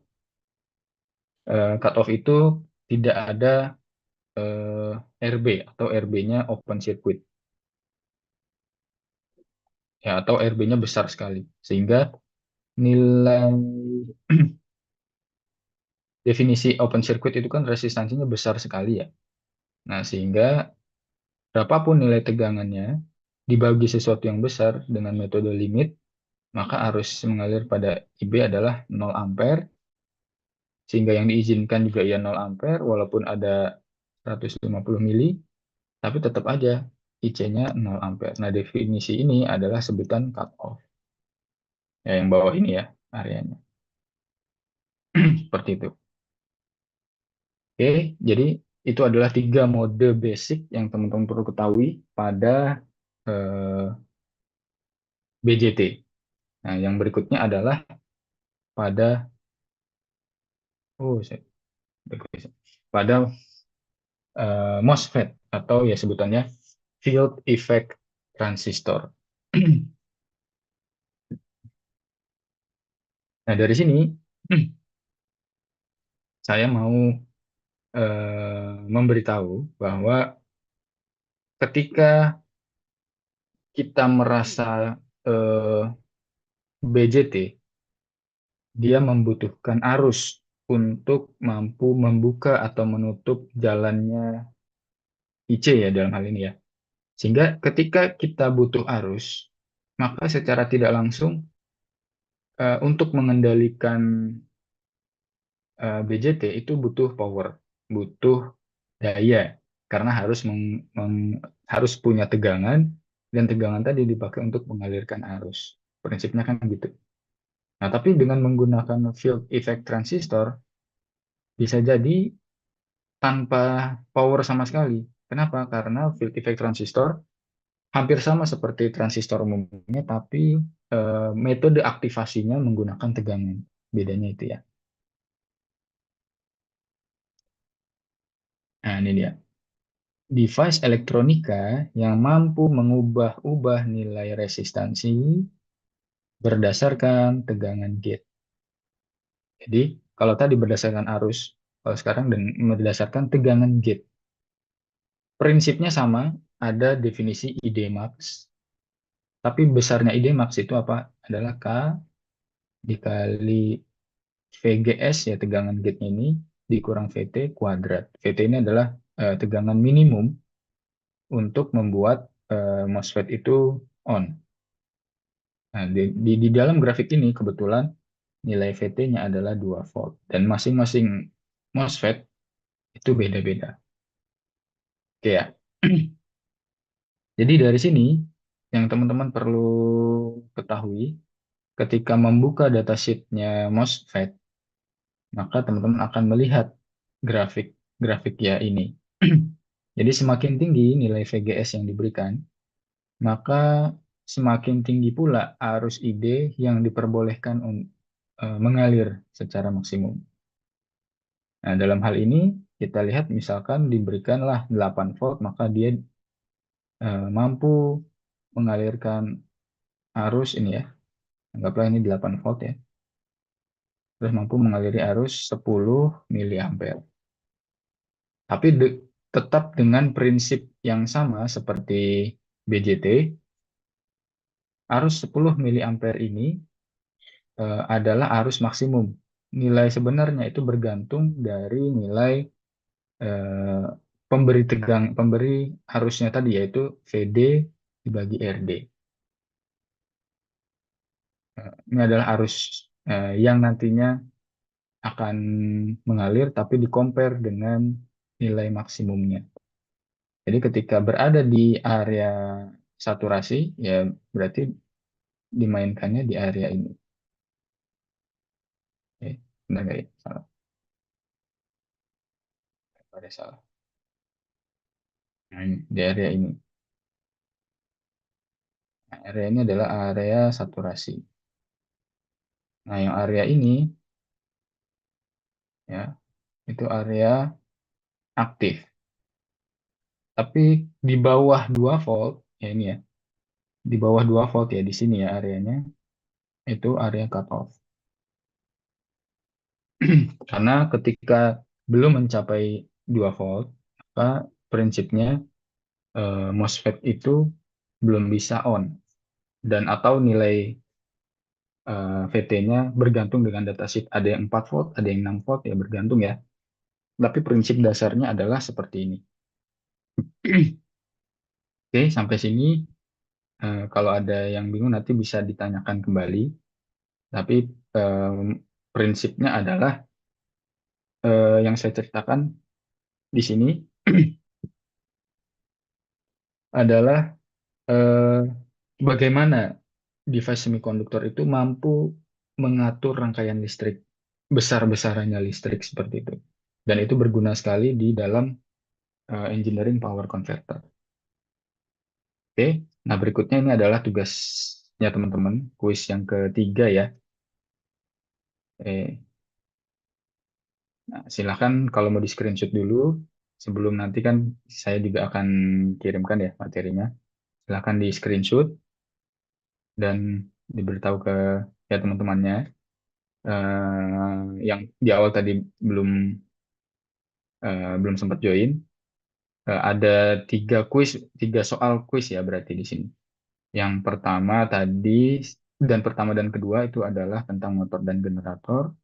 Cut off itu tidak ada RB atau RB-nya open circuit, ya, atau RB-nya besar sekali, sehingga nilai definisi open circuit itu kan resistansinya besar sekali ya. Nah, sehingga berapapun nilai tegangannya dibagi sesuatu yang besar dengan metode limit, maka arus mengalir pada IB adalah 0 ampere, sehingga yang diizinkan juga ya 0 ampere, walaupun ada 150 mili, tapi tetap aja IC-nya 0 ampere. Nah, definisi ini adalah sebutan cut off. Ya, yang bawah ini ya areanya. Seperti itu. Oke, jadi itu adalah tiga mode basic yang teman-teman perlu ketahui pada eh, BJT. Nah, yang berikutnya adalah pada oh, pada MOSFET atau ya sebutannya field effect transistor. Nah, dari sini saya mau memberitahu bahwa ketika kita merasa BJT, dia membutuhkan arus untuk mampu membuka atau menutup jalannya IC ya dalam hal ini ya. Sehingga ketika kita butuh arus, maka secara tidak langsung untuk mengendalikan BJT itu butuh power, butuh daya, karena harus punya tegangan, dan tegangan tadi dipakai untuk mengalirkan arus. Prinsipnya kan gitu. Nah, tapi dengan menggunakan field effect transistor, bisa jadi tanpa power sama sekali. Kenapa? Karena field effect transistor hampir sama seperti transistor umumnya, tapi metode aktivasinya menggunakan tegangan. Bedanya itu ya. Nah, ini dia. Device elektronika yang mampu mengubah-ubah nilai resistansi berdasarkan tegangan gate. Jadi, kalau tadi berdasarkan arus, kalau sekarang berdasarkan tegangan gate. Prinsipnya sama, ada definisi ID max, tapi besarnya ID max itu apa? Adalah K dikali VGS ya tegangan gate ini dikurang VT kuadrat. VT ini adalah tegangan minimum untuk membuat MOSFET itu on. Nah, di dalam grafik ini kebetulan nilai VT-nya adalah 2 volt dan masing-masing MOSFET itu beda-beda. Oke ya. Jadi dari sini yang teman-teman perlu ketahui ketika membuka datasheet-nya MOSFET, maka teman-teman akan melihat grafik ya ini. Jadi semakin tinggi nilai VGS yang diberikan, maka semakin tinggi pula arus ID yang diperbolehkan mengalir secara maksimum. Nah, dalam hal ini kita lihat misalkan diberikanlah 8 volt, maka dia mampu mengalirkan arus ini ya. Anggaplah ini 8 volt ya. Terus mampu mengaliri arus 10 miliampere. Tapi tetap dengan prinsip yang sama seperti BJT, arus 10 miliampere ini adalah arus maksimum. Nilai sebenarnya itu bergantung dari nilai eh, pemberi arusnya tadi yaitu VD dibagi RD. Ini adalah arus yang nantinya akan mengalir tapi di-compare dengan nilai maksimumnya. Jadi ketika berada di area saturasi, ya berarti dimainkannya di area ini. Oke, benar nggak ya? Salah. Pada salah. Nah, ini, di area ini. Nah, area ini adalah area saturasi. Nah, yang area ini ya itu area aktif. Tapi di bawah 2 volt, ya ini ya, di bawah 2 volt ya di sini ya areanya, itu area cut off. Karena ketika belum mencapai 2 volt, maka prinsipnya MOSFET itu belum bisa on dan atau nilai VT-nya bergantung dengan datasheet. Ada yang 4 volt, ada yang 6 volt ya bergantung ya. Tapi prinsip dasarnya adalah seperti ini. Oke, sampai sini kalau ada yang bingung nanti bisa ditanyakan kembali. Tapi prinsipnya adalah yang saya ceritakan di sini adalah eh, bagaimana device semikonduktor itu mampu mengatur rangkaian listrik, besar-besarannya listrik seperti itu. Dan itu berguna sekali di dalam engineering power converter. Oke, nah berikutnya ini adalah tugasnya teman-teman, kuis yang ketiga ya. Nah, silakan kalau mau di screenshot dulu, sebelum nanti kan saya juga akan kirimkan ya materinya. Silakan di screenshot dan diberitahu ke ya teman-temannya yang di awal tadi belum belum sempat join. Ada tiga soal kuis ya berarti di sini. Yang pertama tadi dan pertama dan kedua itu adalah tentang motor dan generator.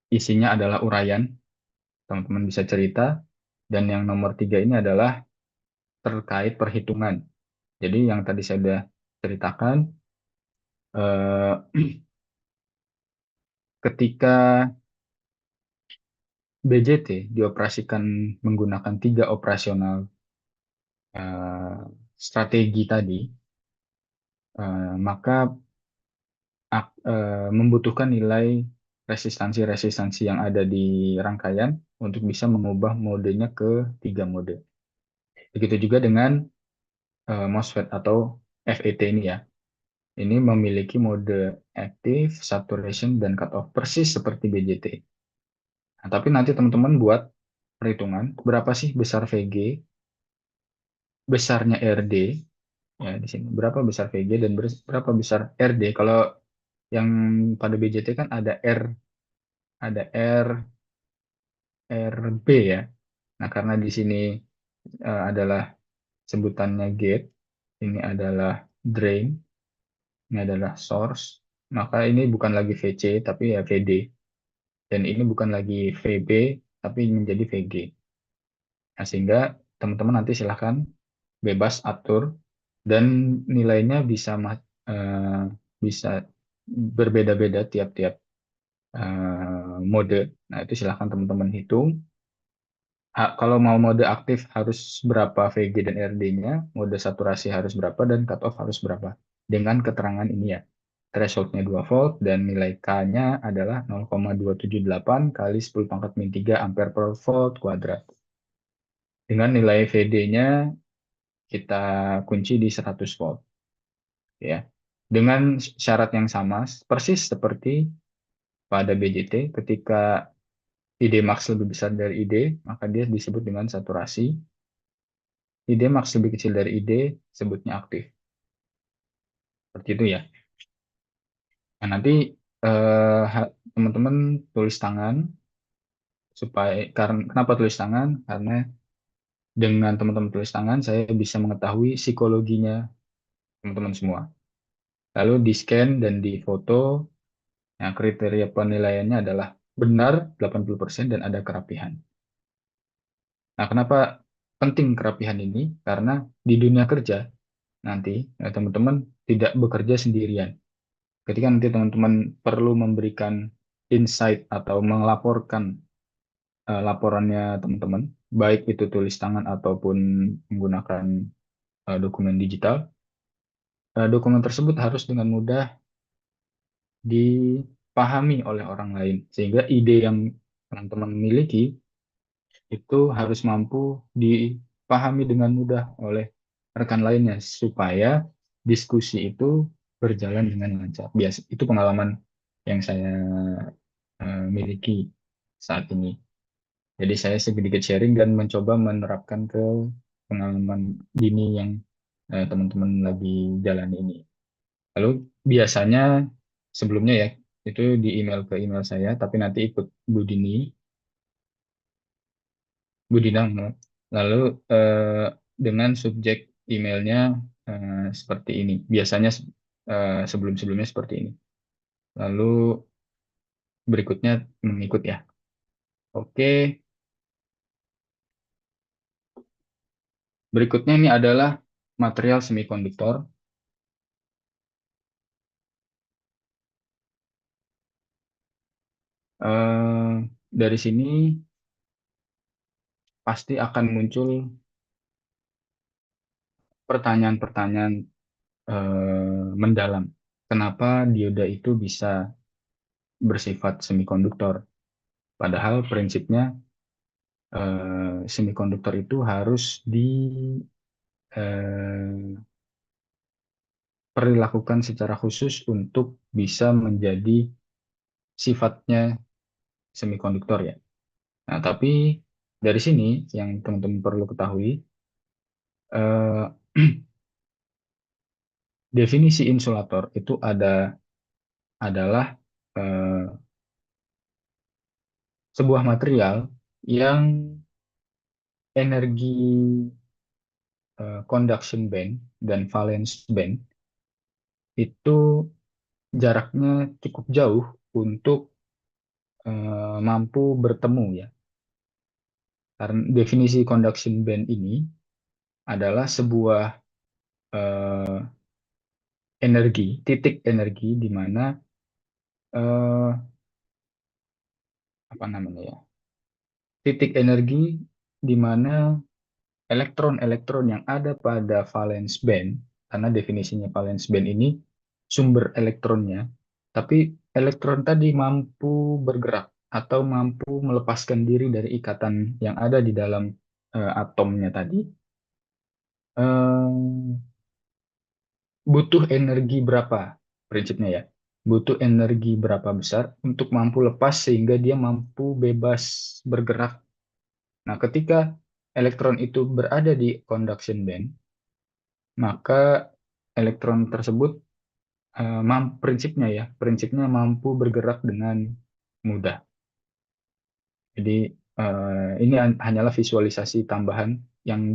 Isinya adalah uraian, teman-teman bisa cerita. Dan yang nomor tiga ini adalah terkait perhitungan. Jadi yang tadi saya sudah ceritakan, eh, ketika BJT dioperasikan menggunakan tiga operasional eh, strategi tadi, maka membutuhkan nilai resistansi-resistansi yang ada di rangkaian untuk bisa mengubah modenya ke tiga mode. Begitu juga dengan MOSFET atau FET ini ya. Ini memiliki mode active, saturation, dan cutoff persis seperti BJT. Nah, tapi nanti teman-teman buat perhitungan berapa sih besar VG, besarnya RD ya di sini. Berapa besar VG dan berapa besar RD? Kalau yang pada BJT kan ada R, RB ya. Nah, karena di sini adalah sebutannya gate, ini adalah drain, ini adalah source, maka ini bukan lagi VC tapi ya VD. Dan ini bukan lagi VB tapi menjadi VG. Nah, sehingga teman-teman nanti silahkan bebas atur dan nilainya bisa berbeda-beda tiap-tiap mode. Nah, itu silahkan teman-teman hitung. Kalau mau mode aktif harus berapa VG dan RD-nya, mode saturasi harus berapa, dan cutoff harus berapa. Dengan keterangan ini ya. Threshold-nya 2 volt dan nilai K-nya adalah 0,278 kali 10 pangkat min 3 ampere per volt kuadrat. Dengan nilai VD-nya kita kunci di 100 volt ya. Dengan syarat yang sama persis seperti pada BJT, ketika ID max lebih besar dari ID, maka dia disebut dengan saturasi. ID max lebih kecil dari ID, sebutnya aktif. Seperti itu ya. Nah, nanti teman-teman tulis tangan supaya karena kenapa tulis tangan? Karena dengan teman-teman tulis tangan saya bisa mengetahui psikologinya teman-teman semua. Lalu di scan dan di foto. Nah, kriteria penilaiannya adalah benar 80% dan ada kerapihan. Nah, kenapa penting kerapihan ini? Karena di dunia kerja nanti teman-teman tidak bekerja sendirian. Ketika nanti teman-teman perlu memberikan insight atau melaporkan laporannya teman-teman, baik itu tulis tangan ataupun menggunakan dokumen digital, dokumen tersebut harus dengan mudah dipahami oleh orang lain, sehingga ide yang teman-teman miliki itu harus mampu dipahami dengan mudah oleh rekan lainnya supaya diskusi itu berjalan dengan lancar. Biasa itu pengalaman yang saya miliki saat ini. Jadi saya sedikit sharing dan mencoba menerapkan ke pengalaman dini yang teman-teman lagi jalani ini. Lalu biasanya sebelumnya ya itu di email ke email saya, tapi nanti ikut Budinang. Lalu dengan subjek emailnya seperti ini. Biasanya sebelum-sebelumnya seperti ini. Lalu berikutnya mengikut ya. Oke, berikutnya ini adalah material semikonduktor. Dari sini pasti akan muncul pertanyaan-pertanyaan mendalam. Kenapa dioda itu bisa bersifat semikonduktor? Padahal prinsipnya semikonduktor itu harus diperlakukan secara khusus untuk bisa menjadi sifatnya semikonduktor ya. Nah, tapi dari sini yang teman-teman perlu ketahui, eh, definisi insulator itu adalah eh, sebuah material yang energi conduction band dan valence band itu jaraknya cukup jauh untuk mampu bertemu ya. Karena definisi conduction band ini adalah sebuah eh, titik energi di mana eh, apa namanya ya, titik energi di mana elektron-elektron yang ada pada valence band, karena definisinya valence band ini sumber elektronnya, tapi elektron tadi mampu bergerak atau mampu melepaskan diri dari ikatan yang ada di dalam atomnya tadi, eh, butuh energi berapa prinsipnya ya? Butuh energi berapa besar untuk mampu lepas sehingga dia mampu bebas bergerak. Nah, ketika elektron itu berada di conduction band, maka elektron tersebut prinsipnya mampu bergerak dengan mudah. Jadi ini hanyalah visualisasi tambahan yang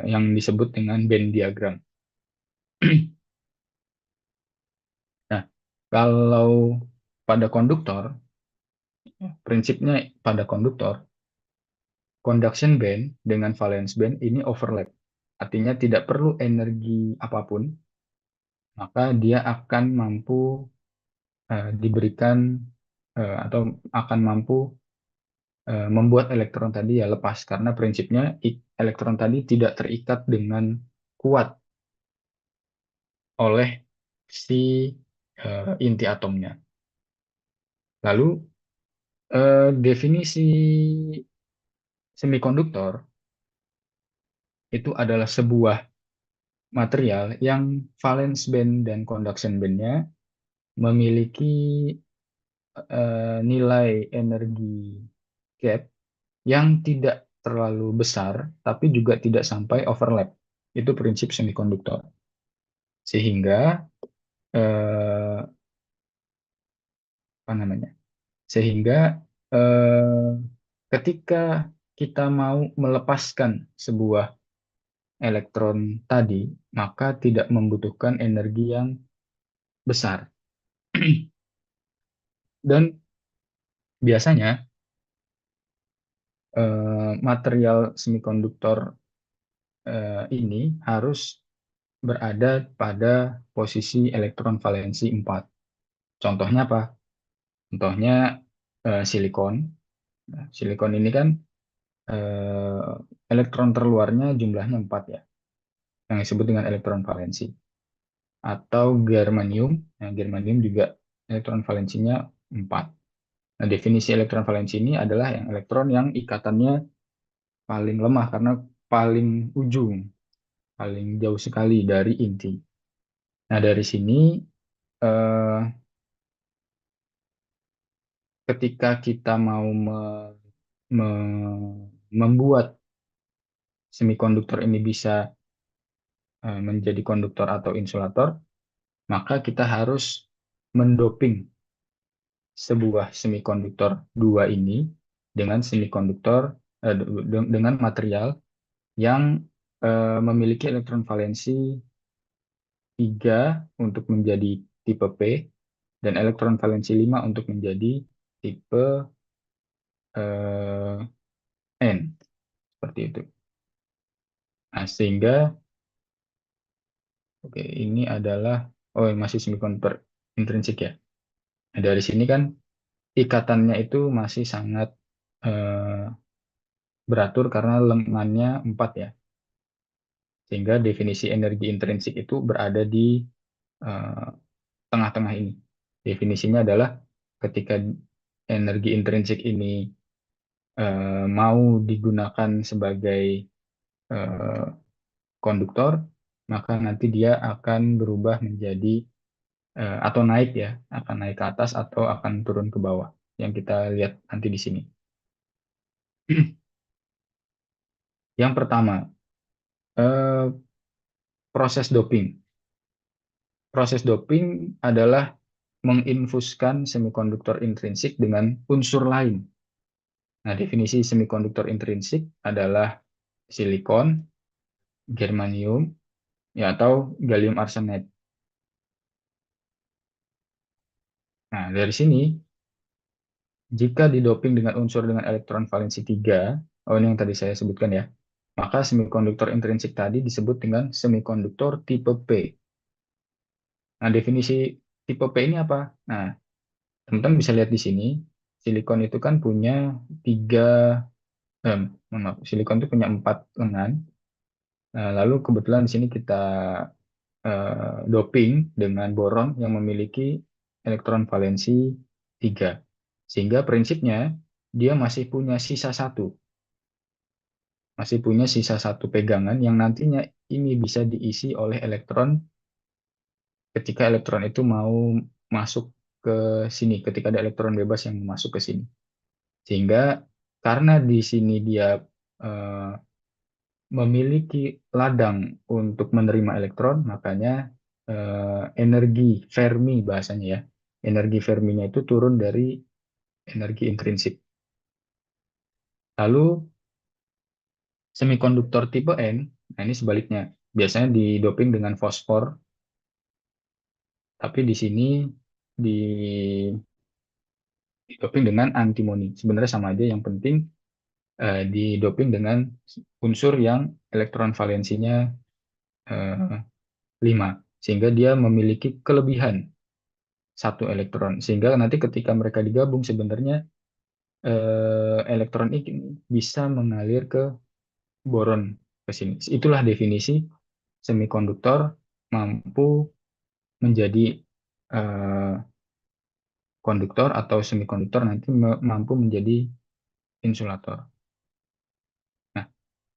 yang disebut dengan Venn diagram. Nah, kalau pada konduktor, prinsipnya pada konduktor Conduction band dengan valence band ini overlap. Artinya tidak perlu energi apapun, maka dia akan mampu diberikan atau akan mampu membuat elektron tadi ya lepas karena prinsipnya elektron tadi tidak terikat dengan kuat oleh si inti atomnya. Lalu definisi semikonduktor itu adalah sebuah material yang valence band dan conduction bandnya memiliki nilai energi gap yang tidak terlalu besar, tapi juga tidak sampai overlap. Itu prinsip semikonduktor. Sehingga eh, apa namanya? Sehingga eh, ketika kita mau melepaskan sebuah elektron tadi, maka tidak membutuhkan energi yang besar. Dan biasanya material semikonduktor ini harus berada pada posisi elektron valensi 4. Contohnya apa? Contohnya silikon. Nah, silikon ini kan eh, elektron terluarnya jumlahnya 4 ya, yang disebut dengan elektron valensi. Atau germanium, nah, germanium juga elektron valensinya 4. Nah, definisi elektron valensi ini adalah yang elektron yang ikatannya paling lemah karena paling ujung, paling jauh sekali dari inti. Nah, dari sini eh, ketika kita mau membuat semikonduktor ini bisa menjadi konduktor atau insulator, maka kita harus mendoping sebuah semikonduktor dua ini dengan semikonduktor dengan material yang memiliki elektron valensi 3 untuk menjadi tipe P dan elektron valensi 5 untuk menjadi tipe eh, N seperti itu. Nah, sehingga oke ini adalah masih semikonduktor intrinsik ya. Nah, dari sini kan ikatannya itu masih sangat eh, beratur karena lengannya 4 ya. Sehingga definisi energi intrinsik itu berada di eh, tengah-tengah ini. Definisinya adalah ketika energi intrinsik ini mau digunakan sebagai eh, konduktor, maka nanti dia akan berubah menjadi atau naik ya, akan naik ke atas atau akan turun ke bawah. Yang kita lihat nanti di sini. Yang pertama, eh, proses doping. Proses doping adalah menginfuskan semikonduktor intrinsik dengan unsur lain. Nah, definisi semikonduktor intrinsik adalah silikon, germanium, ya atau gallium arsenide. Nah, dari sini, jika didoping dengan unsur dengan elektron valensi 3, ini yang tadi saya sebutkan ya, maka semikonduktor intrinsik tadi disebut dengan semikonduktor tipe P. Nah, definisi tipe P ini apa? Nah, teman-teman bisa lihat di sini, silikon itu kan punya tiga, silikon itu punya 4 lengan. Nah, lalu kebetulan di sini kita doping dengan boron yang memiliki elektron valensi 3. Sehingga prinsipnya dia masih punya sisa satu pegangan yang nantinya ini bisa diisi oleh elektron ketika elektron itu mau masuk ke sini, ketika ada elektron bebas yang masuk ke sini. Sehingga karena di sini dia eh, memiliki ladang untuk menerima elektron, makanya energi Fermi bahasanya ya. Energi Ferminya itu turun dari energi intrinsik. Lalu semikonduktor tipe N, nah ini sebaliknya. Biasanya didoping dengan fosfor, tapi di sini didoping dengan antimoni. Sebenarnya sama aja, yang penting didoping dengan unsur yang elektron valensinya 5, sehingga dia memiliki kelebihan satu elektron, sehingga nanti ketika mereka digabung sebenarnya elektron ini bisa mengalir ke boron ke sini. Itulah definisi semikonduktor mampu menjadi eh, konduktor, atau semikonduktor nanti mampu menjadi insulator. Nah,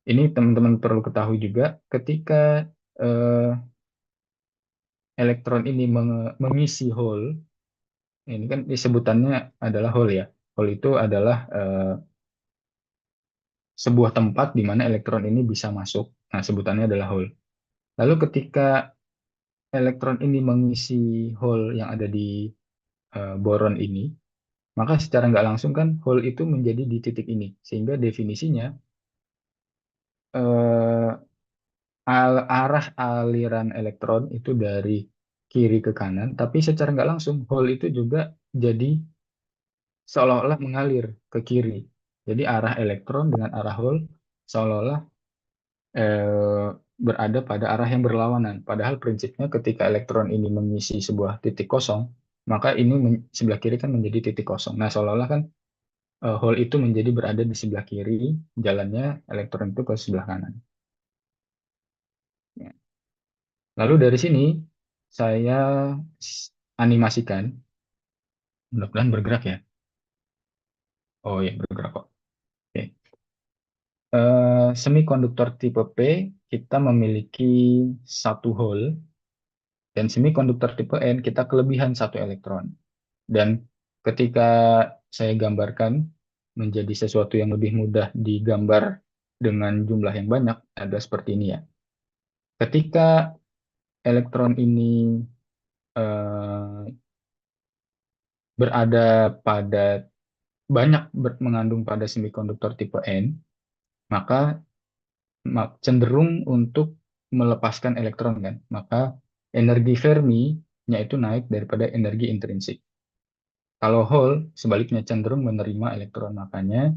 ini teman-teman perlu ketahui juga ketika eh, elektron ini mengisi hole, ini kan disebutannya adalah hole ya. Hole itu adalah sebuah tempat di mana elektron ini bisa masuk. Nah, sebutannya adalah hole. Lalu ketika elektron ini mengisi hole yang ada di boron ini, maka secara nggak langsung kan hole itu menjadi di titik ini. Sehingga definisinya eh, arah aliran elektron itu dari kiri ke kanan, tapi secara nggak langsung hole itu juga jadi seolah-olah mengalir ke kiri. Jadi arah elektron dengan arah hole seolah-olah eh, berada pada arah yang berlawanan. Padahal prinsipnya ketika elektron ini mengisi sebuah titik kosong, maka ini sebelah kiri kan menjadi titik kosong. Nah, seolah-olah kan hole itu menjadi berada di sebelah kiri, jalannya elektron itu ke sebelah kanan. Ya. Lalu dari sini saya animasikan, mudah-mudahan bergerak ya. Oh ya, bergerak kok. Oke. Semikonduktor tipe P kita memiliki satu hole, dan semikonduktor tipe N kita kelebihan satu elektron. Dan ketika saya gambarkan menjadi sesuatu yang lebih mudah digambar dengan jumlah yang banyak, ada seperti ini ya. Ketika elektron ini eh, berada pada banyak mengandung pada semikonduktor tipe N, maka cenderung untuk melepaskan elektron kan. Maka energi Fermi-nya itu naik daripada energi intrinsik. Kalau hole sebaliknya cenderung menerima elektron, makanya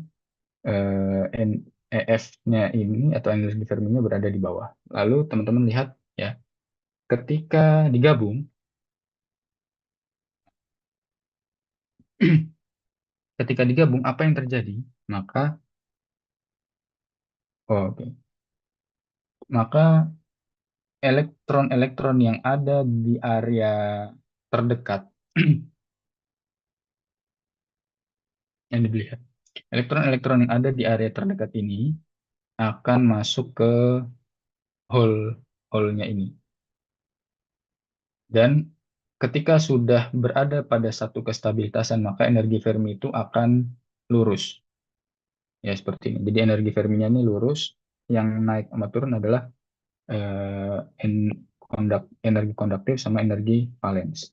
EF-nya ini atau energi Fermi-nya berada di bawah. Lalu teman-teman lihat ya, ketika digabung, ketika digabung apa yang terjadi? Maka oh, oke. Maka elektron-elektron yang ada di area terdekat yang dilihat. Elektron-elektron yang ada di area terdekat ini akan masuk ke hole-nya ini. Dan ketika sudah berada pada satu kestabilitasan, maka energi Fermi itu akan lurus. Ya, seperti ini. Jadi energi Ferminya ini lurus, yang naik sama turun adalah eh, energi konduktif sama energi valens.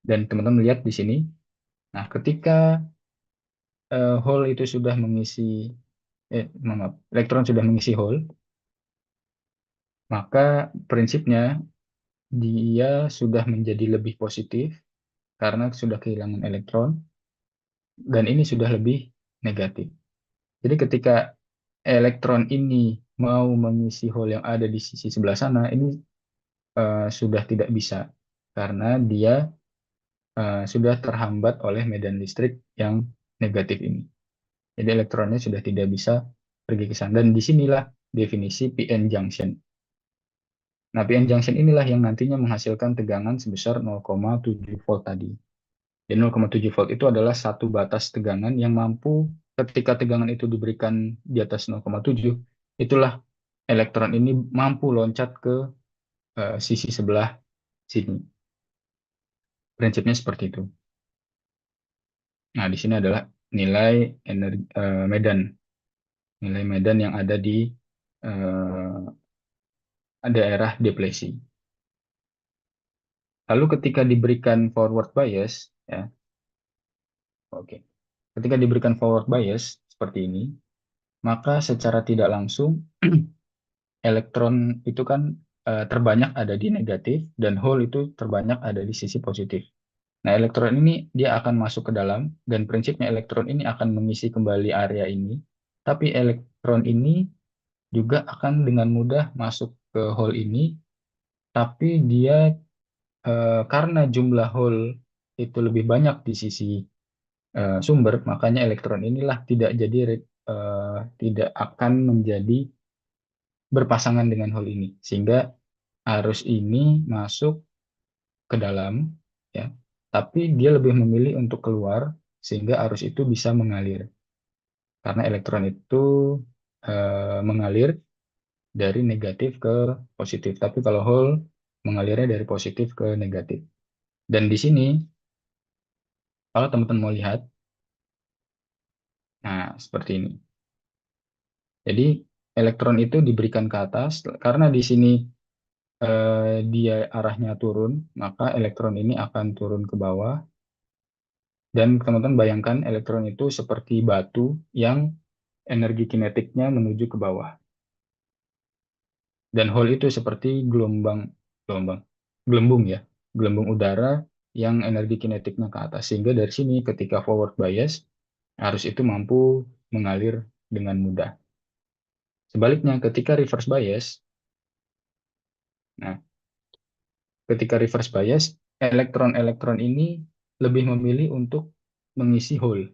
Dan teman-teman lihat di sini, nah ketika hole itu sudah mengisi, maaf, elektron sudah mengisi hole, maka prinsipnya dia sudah menjadi lebih positif karena sudah kehilangan elektron, dan ini sudah lebih negatif. Jadi ketika elektron ini mau mengisi hole yang ada di sisi sebelah sana, ini sudah tidak bisa karena dia sudah terhambat oleh medan listrik yang negatif ini. Jadi elektronnya sudah tidak bisa pergi ke sana. Dan disinilah definisi PN junction. Nah, PN junction inilah yang nantinya menghasilkan tegangan sebesar 0,7 volt tadi. Dan 0,7 volt itu adalah satu batas tegangan yang mampu ketika tegangan itu diberikan di atas 0,7, itulah elektron ini mampu loncat ke sisi sebelah sini. Prinsipnya seperti itu. Nah, di sini adalah nilai energi, nilai medan yang ada di eh, daerah depresi. Lalu ketika diberikan forward bias, ya, oke. Ketika diberikan forward bias seperti ini, maka secara tidak langsung elektron itu kan terbanyak ada di negatif dan hole itu terbanyak ada di sisi positif. Nah, elektron ini dia akan masuk ke dalam dan prinsipnya elektron ini akan mengisi kembali area ini. Tapi elektron ini juga akan dengan mudah masuk ke hole ini, tapi dia karena jumlah hole itu lebih banyak di sisi sumber, makanya elektron inilah tidak akan menjadi berpasangan dengan hole ini, sehingga arus ini masuk ke dalam, ya, tapi dia lebih memilih untuk keluar sehingga arus itu bisa mengalir karena elektron itu mengalir dari negatif ke positif. Tapi kalau hole mengalirnya dari positif ke negatif. Dan di sini kalau teman-teman mau lihat, nah seperti ini. Jadi elektron itu diberikan ke atas karena di sini dia arahnya turun, maka elektron ini akan turun ke bawah. Dan teman-teman bayangkan elektron itu seperti batu yang energi kinetiknya menuju ke bawah. Dan hole itu seperti gelombang, gelembung ya, gelembung udara yang energi kinetiknya ke atas. Sehingga dari sini ketika forward bias, arus itu mampu mengalir dengan mudah. Sebaliknya ketika reverse bias, nah ketika reverse bias, elektron-elektron ini lebih memilih untuk mengisi hole.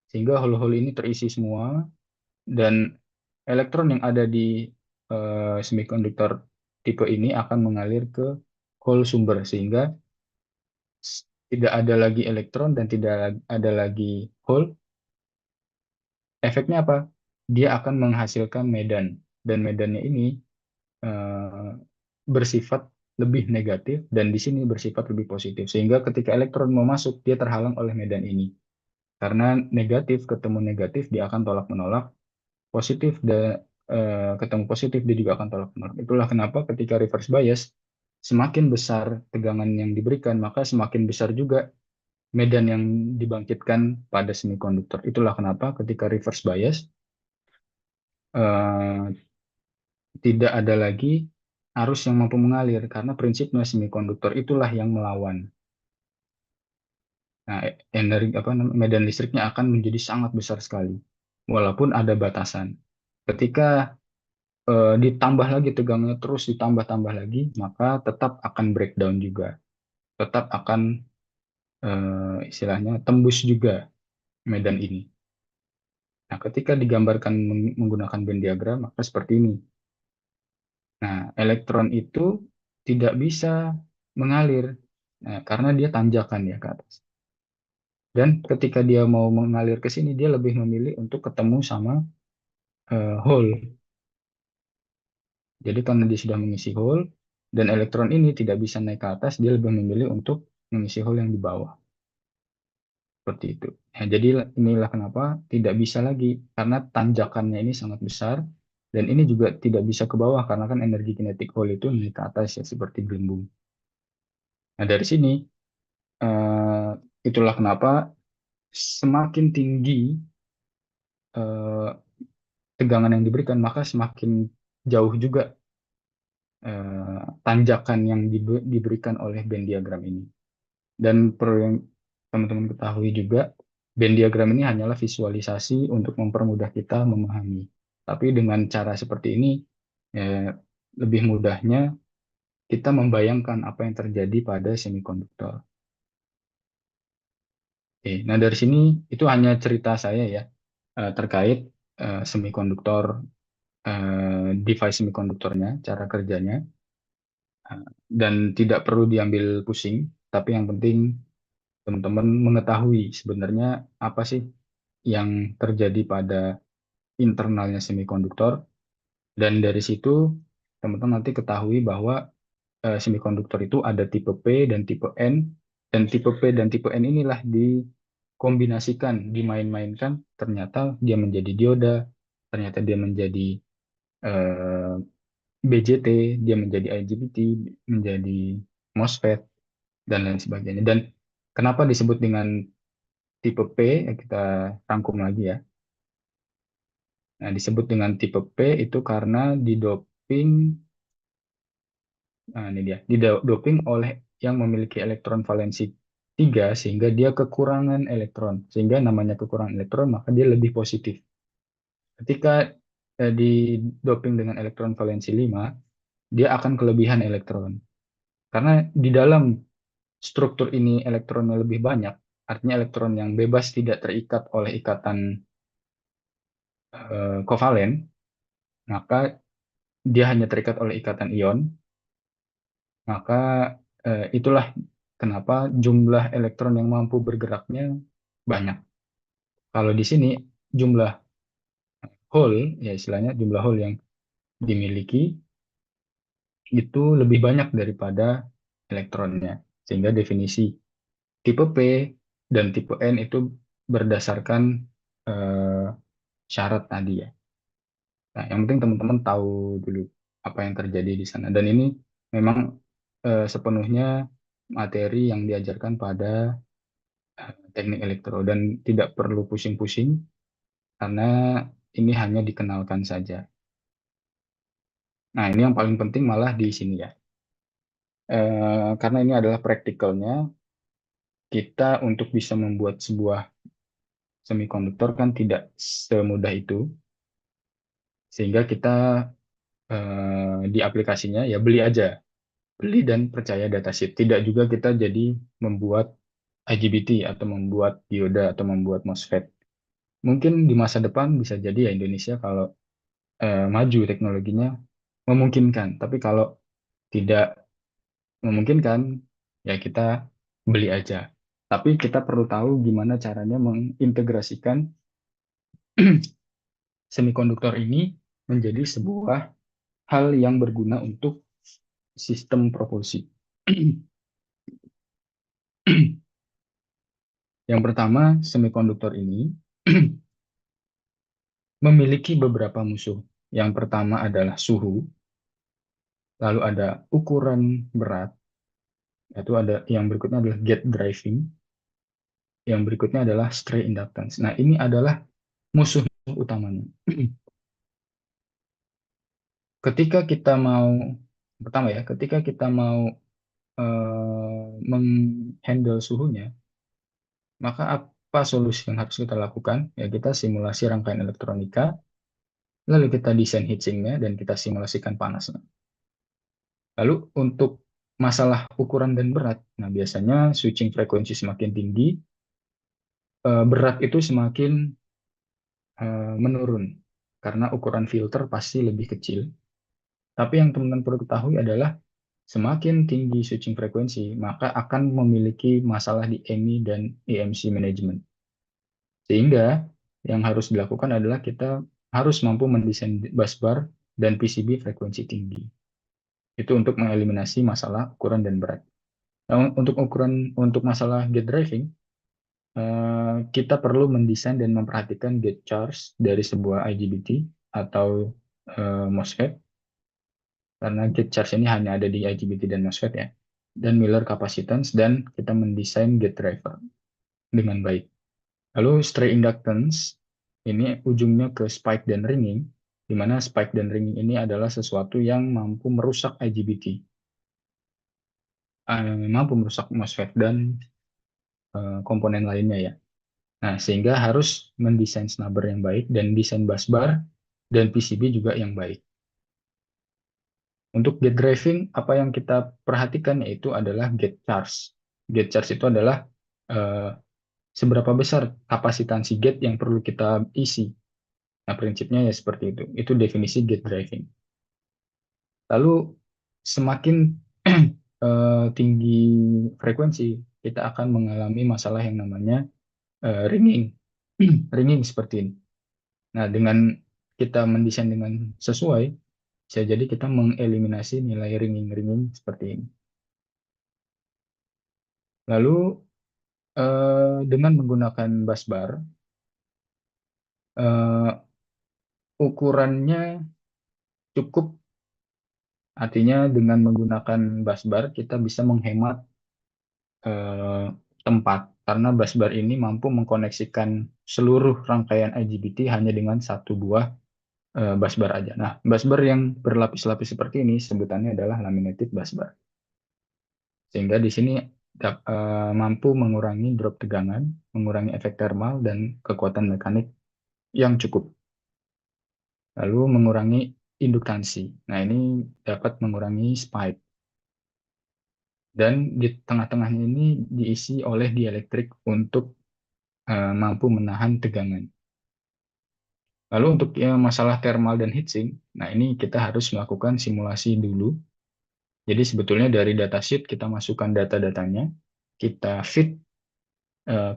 Sehingga hole-hole ini terisi semua dan elektron yang ada di semikonduktor tipe ini akan mengalir ke hole sumber sehingga tidak ada lagi elektron dan tidak ada lagi hole. Efeknya apa? Dia akan menghasilkan medan dan medannya ini eh, bersifat lebih negatif dan di sini bersifat lebih positif sehingga ketika elektron mau masuk dia terhalang oleh medan ini. Karena negatif ketemu negatif dia akan tolak menolak, positif ketemu positif dia juga akan tolak menolak. Itulah kenapa ketika reverse bias semakin besar tegangan yang diberikan maka semakin besar juga medan yang dibangkitkan pada semikonduktor. Itulah kenapa ketika reverse bias eh, tidak ada lagi arus yang mampu mengalir karena prinsipnya semikonduktor itulah yang melawan. Nah, energi medan listriknya akan menjadi sangat besar sekali walaupun ada batasan. Ketika ditambah lagi tegangnya terus ditambah-tambah lagi, maka tetap akan breakdown juga. Tetap akan istilahnya tembus juga medan ini. Nah, ketika digambarkan menggunakan Venn diagram, maka seperti ini. Nah, elektron itu tidak bisa mengalir karena dia tanjakan ya ke atas. Dan ketika dia mau mengalir ke sini, dia lebih memilih untuk ketemu sama hole. Jadi karena dia sudah mengisi hole dan elektron ini tidak bisa naik ke atas, dia lebih memilih untuk mengisi hole yang di bawah. Seperti itu. Ya, jadi inilah kenapa tidak bisa lagi karena tanjakannya ini sangat besar dan ini juga tidak bisa ke bawah karena kan energi kinetik hole itu naik ke atas ya seperti gelembung. Nah, dari sini eh, itulah kenapa semakin tinggi eh, tegangan yang diberikan maka semakin jauh juga tanjakan yang diberikan oleh band diagram ini. Dan perlu yang teman-teman ketahui juga, band diagram ini hanyalah visualisasi untuk mempermudah kita memahami. Tapi dengan cara seperti ini, eh, lebih mudahnya kita membayangkan apa yang terjadi pada semikonduktor. Oke, nah dari sini itu hanya cerita saya ya terkait semikonduktor, device semikonduktornya, cara kerjanya, dan tidak perlu diambil pusing. Tapi yang penting teman-teman mengetahui sebenarnya apa sih yang terjadi pada internalnya semikonduktor dan dari situ teman-teman nanti ketahui bahwa semikonduktor itu ada tipe P dan tipe N dan tipe P dan tipe N inilah dikombinasikan, dimain-mainkan ternyata dia menjadi dioda, ternyata dia menjadi eh, BJT, dia menjadi IGBT, menjadi MOSFET dan lain sebagainya. Dan kenapa disebut dengan tipe P? Ya kita rangkum lagi ya. Nah, disebut dengan tipe P itu karena didoping, nah ini dia, didoping oleh yang memiliki elektron valensi 3 sehingga dia kekurangan elektron. Sehingga namanya kekurangan elektron maka dia lebih positif. Ketika di doping dengan elektron valensi 5, dia akan kelebihan elektron. Karena di dalam struktur ini elektronnya lebih banyak, artinya elektron yang bebas tidak terikat oleh ikatan kovalen, maka dia hanya terikat oleh ikatan ion, maka itulah kenapa jumlah elektron yang mampu bergeraknya banyak. Kalau di sini jumlah hole, ya istilahnya jumlah hole yang dimiliki itu lebih banyak daripada elektronnya. Sehingga definisi tipe P dan tipe N itu berdasarkan eh, syarat tadi ya. Nah, yang penting teman-teman tahu dulu apa yang terjadi di sana. Dan ini memang sepenuhnya materi yang diajarkan pada teknik elektro dan tidak perlu pusing-pusing karena ini hanya dikenalkan saja. Nah, ini yang paling penting malah di sini ya. Karena ini adalah praktikalnya, kita untuk bisa membuat sebuah semikonduktor kan tidak semudah itu, sehingga kita di aplikasinya ya beli aja, beli dan percaya datasheet. Tidak juga kita jadi membuat IGBT atau membuat dioda atau membuat MOSFET. Mungkin di masa depan bisa jadi ya Indonesia kalau maju teknologinya memungkinkan, tapi kalau tidak memungkinkan ya kita beli aja. Tapi kita perlu tahu gimana caranya mengintegrasikan semikonduktor ini menjadi sebuah hal yang berguna untuk sistem propulsi. Yang pertama, semikonduktor ini memiliki beberapa musuh. Yang pertama adalah suhu, lalu ada ukuran berat, yaitu ada yang berikutnya adalah gate driving, yang berikutnya adalah stray inductance. Nah, ini adalah musuh utamanya. Ketika kita mau, pertama ya, ketika kita mau menghandle suhunya, maka apa solusi yang harus kita lakukan? Ya, kita simulasi rangkaian elektronika, lalu kita desain heatsinknya, dan kita simulasikan panasnya. Lalu untuk masalah ukuran dan berat, nah biasanya switching frekuensi semakin tinggi, berat itu semakin menurun, karena ukuran filter pasti lebih kecil. Tapi yang teman-teman perlu ketahui adalah semakin tinggi switching frekuensi, maka akan memiliki masalah di EMI dan EMC management. Sehingga yang harus dilakukan adalah kita harus mampu mendesain busbar dan PCB frekuensi tinggi. Itu untuk mengeliminasi masalah ukuran dan berat. Nah, untuk masalah gate driving, kita perlu mendesain dan memperhatikan gate charge dari sebuah IGBT atau MOSFET, karena gate charge ini hanya ada di IGBT dan MOSFET ya, dan Miller capacitance, dan kita mendesain gate driver dengan baik. Lalu stray inductance, ini ujungnya ke spike dan ringing, di mana spike dan ringing ini adalah sesuatu yang mampu merusak IGBT, mampu merusak MOSFET dan komponen lainnya ya. Nah, sehingga harus mendesain snubber yang baik dan desain busbar dan PCB juga yang baik. Untuk gate driving, apa yang kita perhatikan yaitu adalah gate charge. Gate charge itu adalah eh, seberapa besar kapasitansi gate yang perlu kita isi. Nah, prinsipnya ya seperti itu. Itu definisi gate driving. Lalu semakin tinggi frekuensi, kita akan mengalami masalah yang namanya ringing. Ringing seperti ini. Nah, dengan kita mendesain dengan sesuai, bisa jadi kita mengeliminasi nilai ringing-ringing seperti ini. Lalu dengan menggunakan busbar, eh, ukurannya cukup, artinya dengan menggunakan busbar kita bisa menghemat eh, tempat, karena busbar ini mampu mengkoneksikan seluruh rangkaian IGBT hanya dengan satu buah busbar aja. Nah, busbar yang berlapis-lapis seperti ini sebutannya adalah laminated busbar. Sehingga di sini mampu mengurangi drop tegangan, mengurangi efek thermal, dan kekuatan mekanik yang cukup. lalu mengurangi induktansi. Nah, ini dapat mengurangi spike. Dan di tengah-tengahnya ini diisi oleh dielektrik untuk mampu menahan tegangan. Lalu untuk masalah thermal dan heatsink, nah ini kita harus melakukan simulasi dulu. Jadi sebetulnya dari datasheet kita masukkan data-datanya, kita fit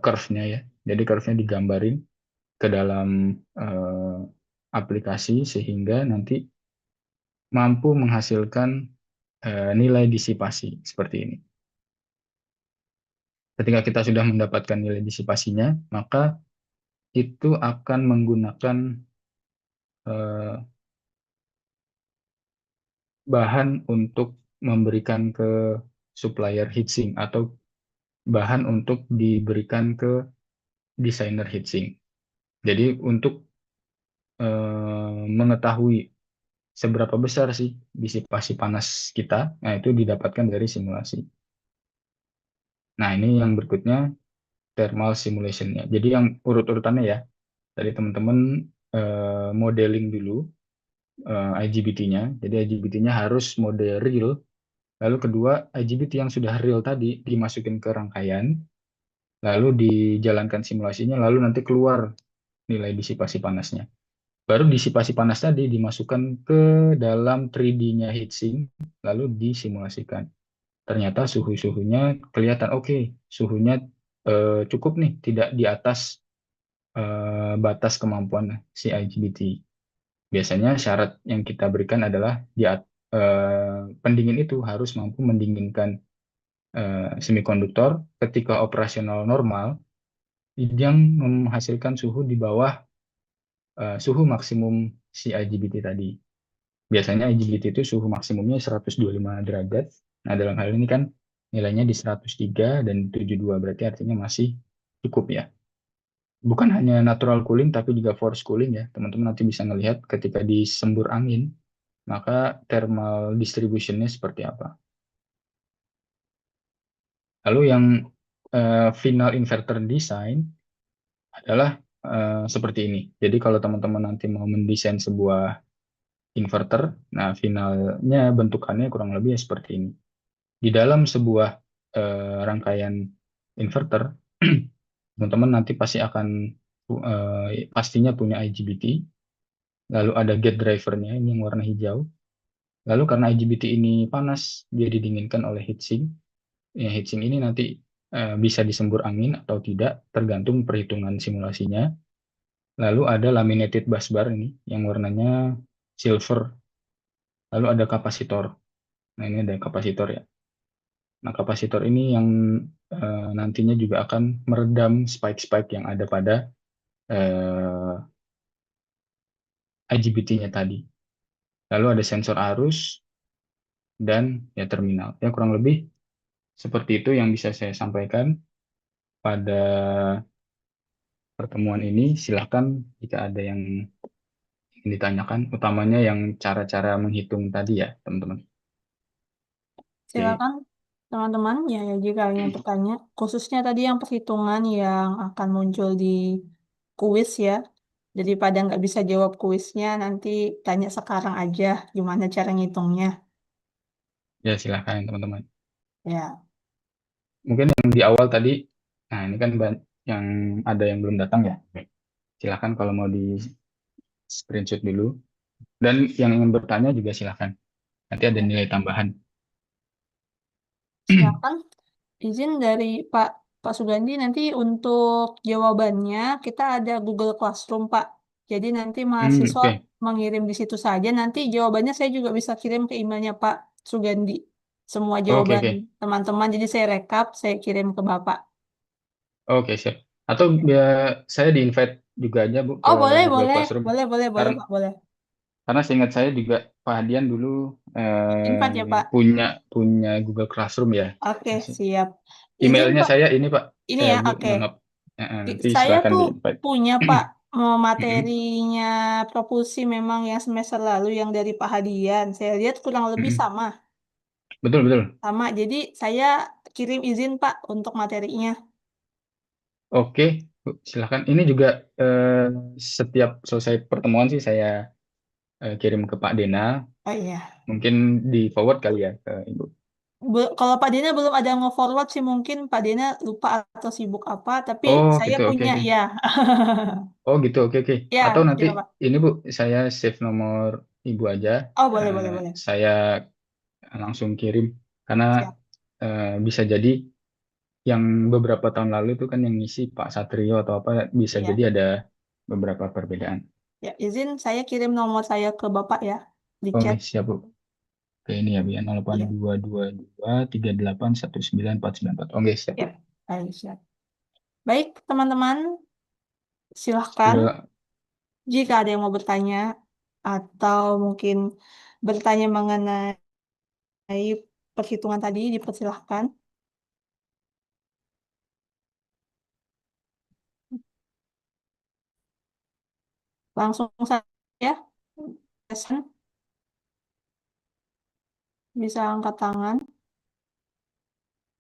curve-nya ya. Jadi curve-nya digambarin ke dalam eh, aplikasi sehingga nanti mampu menghasilkan nilai disipasi seperti ini. Ketika kita sudah mendapatkan nilai disipasinya, maka itu akan menggunakan eh, bahan untuk memberikan ke supplier heatsink atau bahan untuk diberikan ke desainer heatsink. Jadi untuk mengetahui seberapa besar sih disipasi panas kita, nah itu didapatkan dari simulasi. Nah ini yang berikutnya thermal simulation-nya. Jadi yang urut-urutannya ya, dari teman-teman modeling dulu IGBT-nya. Jadi IGBT-nya harus mode real. Lalu kedua, IGBT yang sudah real tadi dimasukin ke rangkaian, lalu dijalankan simulasinya, lalu nanti keluar nilai disipasi panasnya. Baru disipasi panas tadi dimasukkan ke dalam 3D-nya heatsink, lalu disimulasikan. Ternyata suhu-suhunya kelihatan oke, suhunya cukup nih, tidak di atas batas kemampuan si IGBT. Biasanya syarat yang kita berikan adalah pendingin itu harus mampu mendinginkan semikonduktor ketika operasional normal yang menghasilkan suhu di bawah suhu maksimum si IGBT tadi. Biasanya IGBT itu suhu maksimumnya 125 derajat. Nah, dalam hal ini kan nilainya di 103 dan 72, berarti artinya masih cukup ya. Bukan hanya natural cooling, tapi juga force cooling ya. Teman-teman nanti bisa melihat ketika disembur angin, maka thermal distribution-nya seperti apa. Lalu yang final inverter design adalah seperti ini. Jadi kalau teman-teman nanti mau mendesain sebuah inverter, nah finalnya bentukannya kurang lebih seperti ini. Di dalam sebuah rangkaian inverter, teman-teman nanti pasti akan pastinya punya IGBT, lalu ada gate drivernya ini yang warna hijau. Lalu karena IGBT ini panas, dia didinginkan oleh heatsink. Ya, heatsink ini nanti bisa disembur angin atau tidak, tergantung perhitungan simulasinya. Lalu ada laminated busbar ini yang warnanya silver. Lalu ada kapasitor. Nah, ini ada kapasitor ya. Nah, kapasitor ini yang nantinya juga akan meredam spike-spike yang ada pada IGBT-nya tadi. Lalu ada sensor arus dan ya terminal. Ya kurang lebih seperti itu yang bisa saya sampaikan pada pertemuan ini. Silahkan jika ada yang ingin ditanyakan, utamanya yang cara-cara menghitung tadi ya, teman-teman. Oke, Silakan teman-teman ya, ya jika ingin bertanya, khususnya tadi yang perhitungan yang akan muncul di kuis ya. Jadi pada nggak bisa jawab kuisnya, nanti tanya sekarang aja gimana cara ngitungnya. ya silahkan teman-teman. Ya, Mungkin yang di awal tadi, nah ini kan yang ada yang belum datang ya. Silahkan kalau mau di screenshot dulu. Dan yang ingin bertanya juga silahkan. Nanti ada nilai tambahan. silakan izin dari Pak Pak Sugandi nanti untuk jawabannya kita ada Google Classroom Pak. Jadi nanti mahasiswa Oke, mengirim di situ saja. Nanti jawabannya saya juga bisa kirim ke emailnya Pak Sugandi. Semua oke, jawaban oke. teman-teman. Jadi saya rekap, saya kirim ke Bapak. Oke, siap. Atau biar saya di-invite juga aja Bu ke Oh boleh, Google boleh, Classroom. boleh, boleh, boleh Karena Pak, boleh. karena seingat saya juga Pak Hadian dulu Invite ya Pak. punya punya Google Classroom ya. Oke, siap. Izin Emailnya Pak, saya ini Pak, ini ya, Bu, oke. mohon maaf. Nanti Saya silahkan tuh di-invite. punya Pak materinya propulsi memang yang semester lalu yang dari Pak Hadian. Saya lihat kurang lebih sama. Betul, betul. Sama, jadi saya kirim izin Pak untuk materinya. Oke, Bu, silakan. Ini juga setiap selesai pertemuan sih saya kirim ke Pak Dena, Oh iya. mungkin di forward kali ya ke Ibu. Kalau Pak Dena belum ada nge-forward sih, mungkin Pak Dena lupa atau sibuk apa, tapi Oh saya gitu, oke punya oke. ya. Oh gitu, oke oke. Ya, Atau nanti gimana Pak? ini Bu, saya save nomor Ibu aja, Oh, boleh, eh, boleh, boleh. saya langsung kirim karena Siap. bisa jadi yang beberapa tahun lalu itu kan yang ngisi Pak Satrio atau apa, bisa Iya. jadi ada beberapa perbedaan. Ya, izin saya kirim nomor saya ke Bapak ya di Oke, chat. siap Bu. Oke, ini ya Bu, ya, Iya. 082223819494. Oke, siap. Ya, baik, siap. Baik, teman-teman, silahkan Udah, jika ada yang mau bertanya atau mungkin bertanya mengenai perhitungan tadi, dipersilahkan. Langsung saja, bisa angkat tangan.